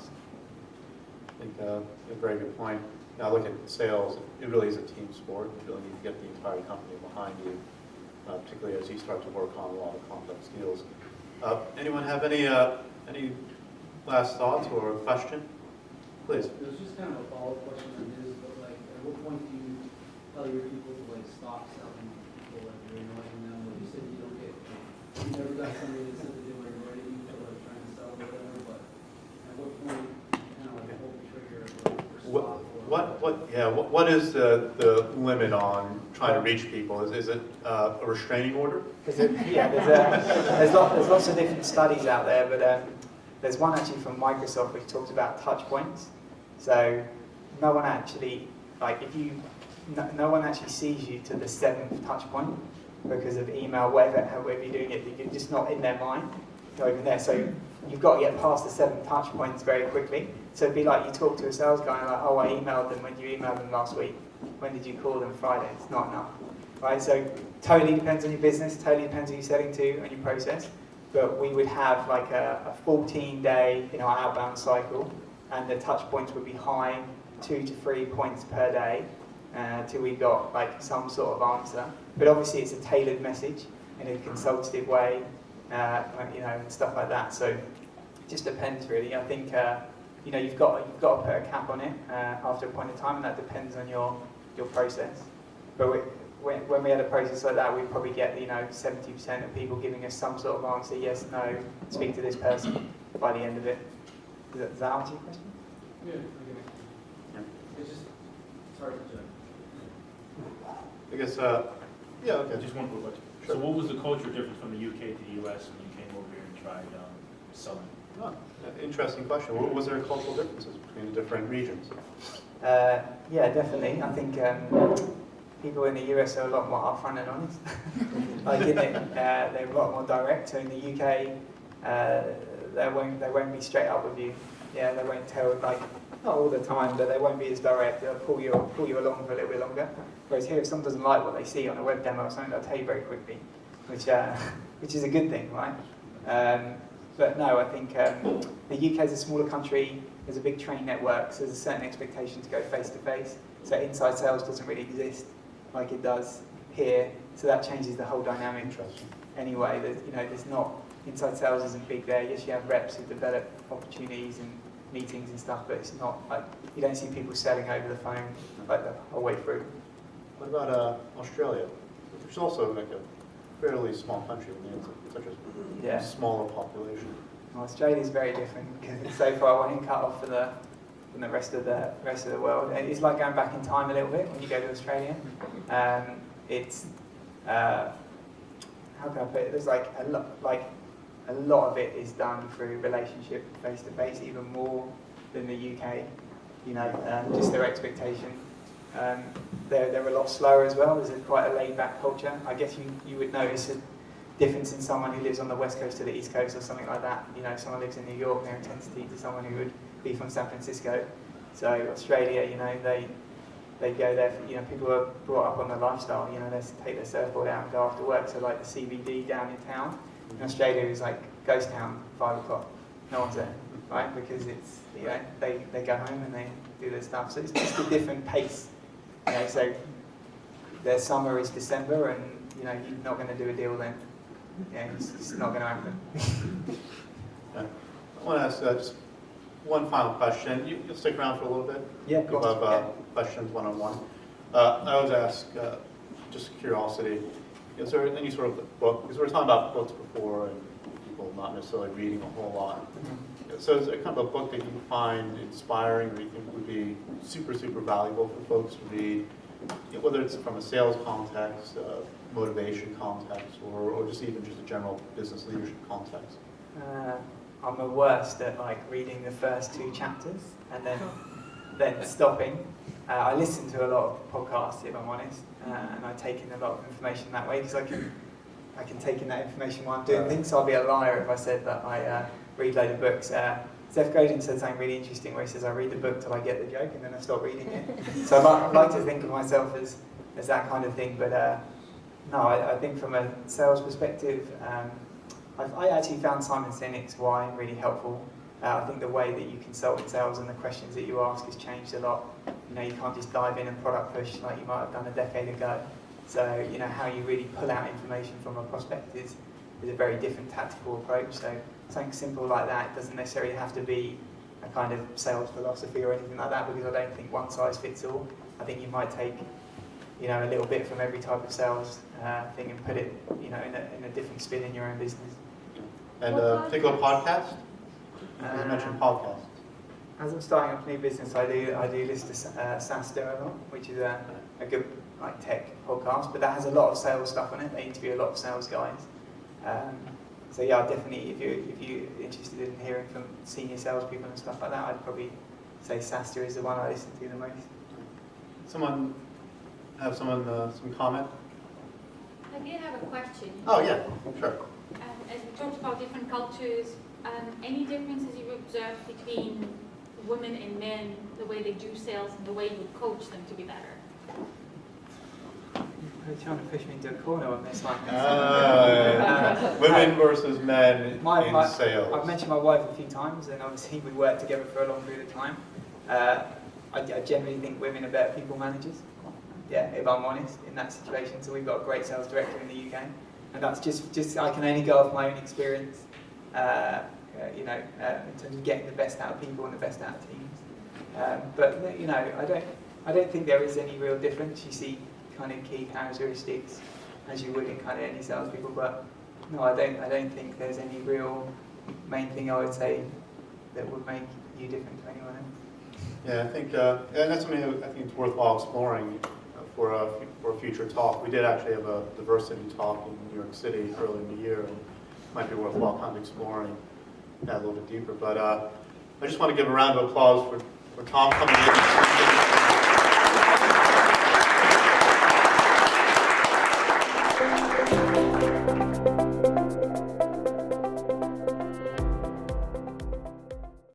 I think a very good point. Now look at sales, it really is a team sport. You really need to get the entire company behind you, particularly as you start to work on a lot of complex deals. Anyone have any last thoughts or question? Please. It was just kind of a follow-up question on his, but like, at what point do you tell your people to like stop selling people, like you're annoying them, or you said you don't get, you never got somebody that said that they were annoying you for like trying to sell or whatever, but at what point, kind of like pull the trigger or stop? What is the limit on trying to reach people? Is it a restraining order? There's lots of different studies out there, but there's one actually from Microsoft which talks about touch points. So no one actually, like no one actually sees you to the 7th touch point because of email, however you're doing it. You're just not in their mind. You're over there. So you've got to get past the 7 touch points very quickly. So it'd be like you talk to a sales guy and like, oh, I emailed them when you emailed them last week. When did you call them? Friday. It's not enough, right? So totally depends on your business, totally depends who you're selling to and your process. But we would have like a 14-day, you know, outbound cycle, and the touch points would be high, 2 to 3 points per day, till we got like some sort of answer. But obviously it's a tailored message in a consultative way, you know, and stuff like that. So it just depends really. I think you know, you've got to put a cap on it after a point in time, and that depends on your process. But when we had a process like that, we'd probably get, you know, 70% of people giving us some sort of answer, yes, no, speak to this person by the end of it. Does that answer your question? Yeah, okay. It's just, it's hard to judge. I guess, yeah, okay. Just one quick question. Sure. So what was the culture difference from the UK to the US when you came over here and tried selling? Oh, interesting question. Was there cultural differences between the different regions? Yeah, definitely. I think people in the US are a lot more upfront and honest. Like they're a lot more direct. So in the UK, they won't be straight up with you. Yeah, they won't tell, like, not all the time, but they won't be as direct. They'll pull you along for a little bit longer. Whereas here, if someone doesn't like what they see on a web demo or something, they'll tell you very quickly, which is a good thing, right? But no, I think the UK is a smaller country. There's a big train network, so there's a certain expectation to go face to face. So inside sales doesn't really exist like it does here. So that changes the whole dynamic. Anyway, there's not, inside sales isn't big there. Yes, you have reps who develop opportunities and meetings and stuff, but it's not like, you don't see people selling over the phone like the whole way through. What about Australia, which is also like a fairly small country, with such a smaller population? Well, Australia's very different because it's so far away and cut off from the rest of the world. And it's like going back in time a little bit when you go to Australia. It's how can I put it? There's like a lot of it is done through relationship, face to face, even more than the UK. You know, just their expectation. They're a lot slower as well. There's quite a laid-back culture. I guess you would notice a difference in someone who lives on the west coast to the east coast or something like that. You know, someone lives in New York, their intensity to someone who would be from San Francisco. So Australia, you know, they go there. For, you know, people are brought up on the lifestyle. You know, they take their surfboard out and go after work. So like the CBD down in town. In Australia is like ghost town, 5 o'clock. No one's there, right? Because it's, you know, they go home and they do their stuff. So it's just a different pace. You know, so their summer is December, and you know you're not going to do a deal then. Yeah, it's not going to happen. I want to ask just one final question. You'll stick around for a little bit? Yeah, of course. We'll have questions one-on-one. I always ask, just curiosity, is there any sort of book, because we were talking about books before and people not necessarily reading a whole lot. So is there kind of a book that you find inspiring or you think would be super, super valuable for folks to read, whether it's from a sales context, motivation context, or just even just a general business leadership context? I'm the worst at like reading the first 2 chapters and then stopping. I listen to a lot of podcasts, if I'm honest, and I take in a lot of information that way because I can take in that information while I'm doing things. So I'll be a liar if I said that I read a load of books. Seth Godin said something really interesting where he says, I read the book till I get the joke and then I stop reading it. So I like to think of myself as that kind of thing, but no, I think from a sales perspective, I actually found Simon Sinek's Why really helpful. I think the way that you consult in sales and the questions that you ask has changed a lot. You know, you can't just dive in and product push like you might have done a decade ago. So, you know, how you really pull out information from a prospect is a very different tactical approach. So something simple like that doesn't necessarily have to be a kind of sales philosophy or anything like that, because I don't think one size fits all. I think you might take, you know, a little bit from every type of sales thing and put it, you know, in a different spin in your own business. And a particular podcast? You mentioned podcasts. As I'm starting up a new business, I do listen to SaaStr a lot, which is a good like tech podcast, but that has a lot of sales stuff on it. They interview a lot of sales guys. So yeah, definitely, if you're interested in hearing from senior salespeople and stuff like that, I'd probably say SaaStr is the one I listen to the most. Some comment? I did have a question. Oh yeah, sure. As we talked about different cultures, any differences you've observed between women and men, the way they do sales and the way you would coach them to be better? You're trying to push me into a corner on this one. Women versus men in sales. I've mentioned my wife a few times, and obviously we worked together for a long period of time. I generally think women are better people managers. Yeah, if I'm honest, in that situation. So we've got a great sales director in the UK, and that's just I can only go off my own experience. You know, in terms of getting the best out of people and the best out of teams. But you know, I don't think there is any real difference. You see kind of key characteristics as you would in kind of any salespeople, but no, I don't think there's any real main thing I would say that would make you different to anyone else. Yeah, I think, and that's something that I think it's worthwhile exploring for a future talk. We did actually have a diversity talk in New York City early in the year, and it might be worthwhile kind of exploring that a little bit deeper. But I just want to give a round of applause for Tom coming in.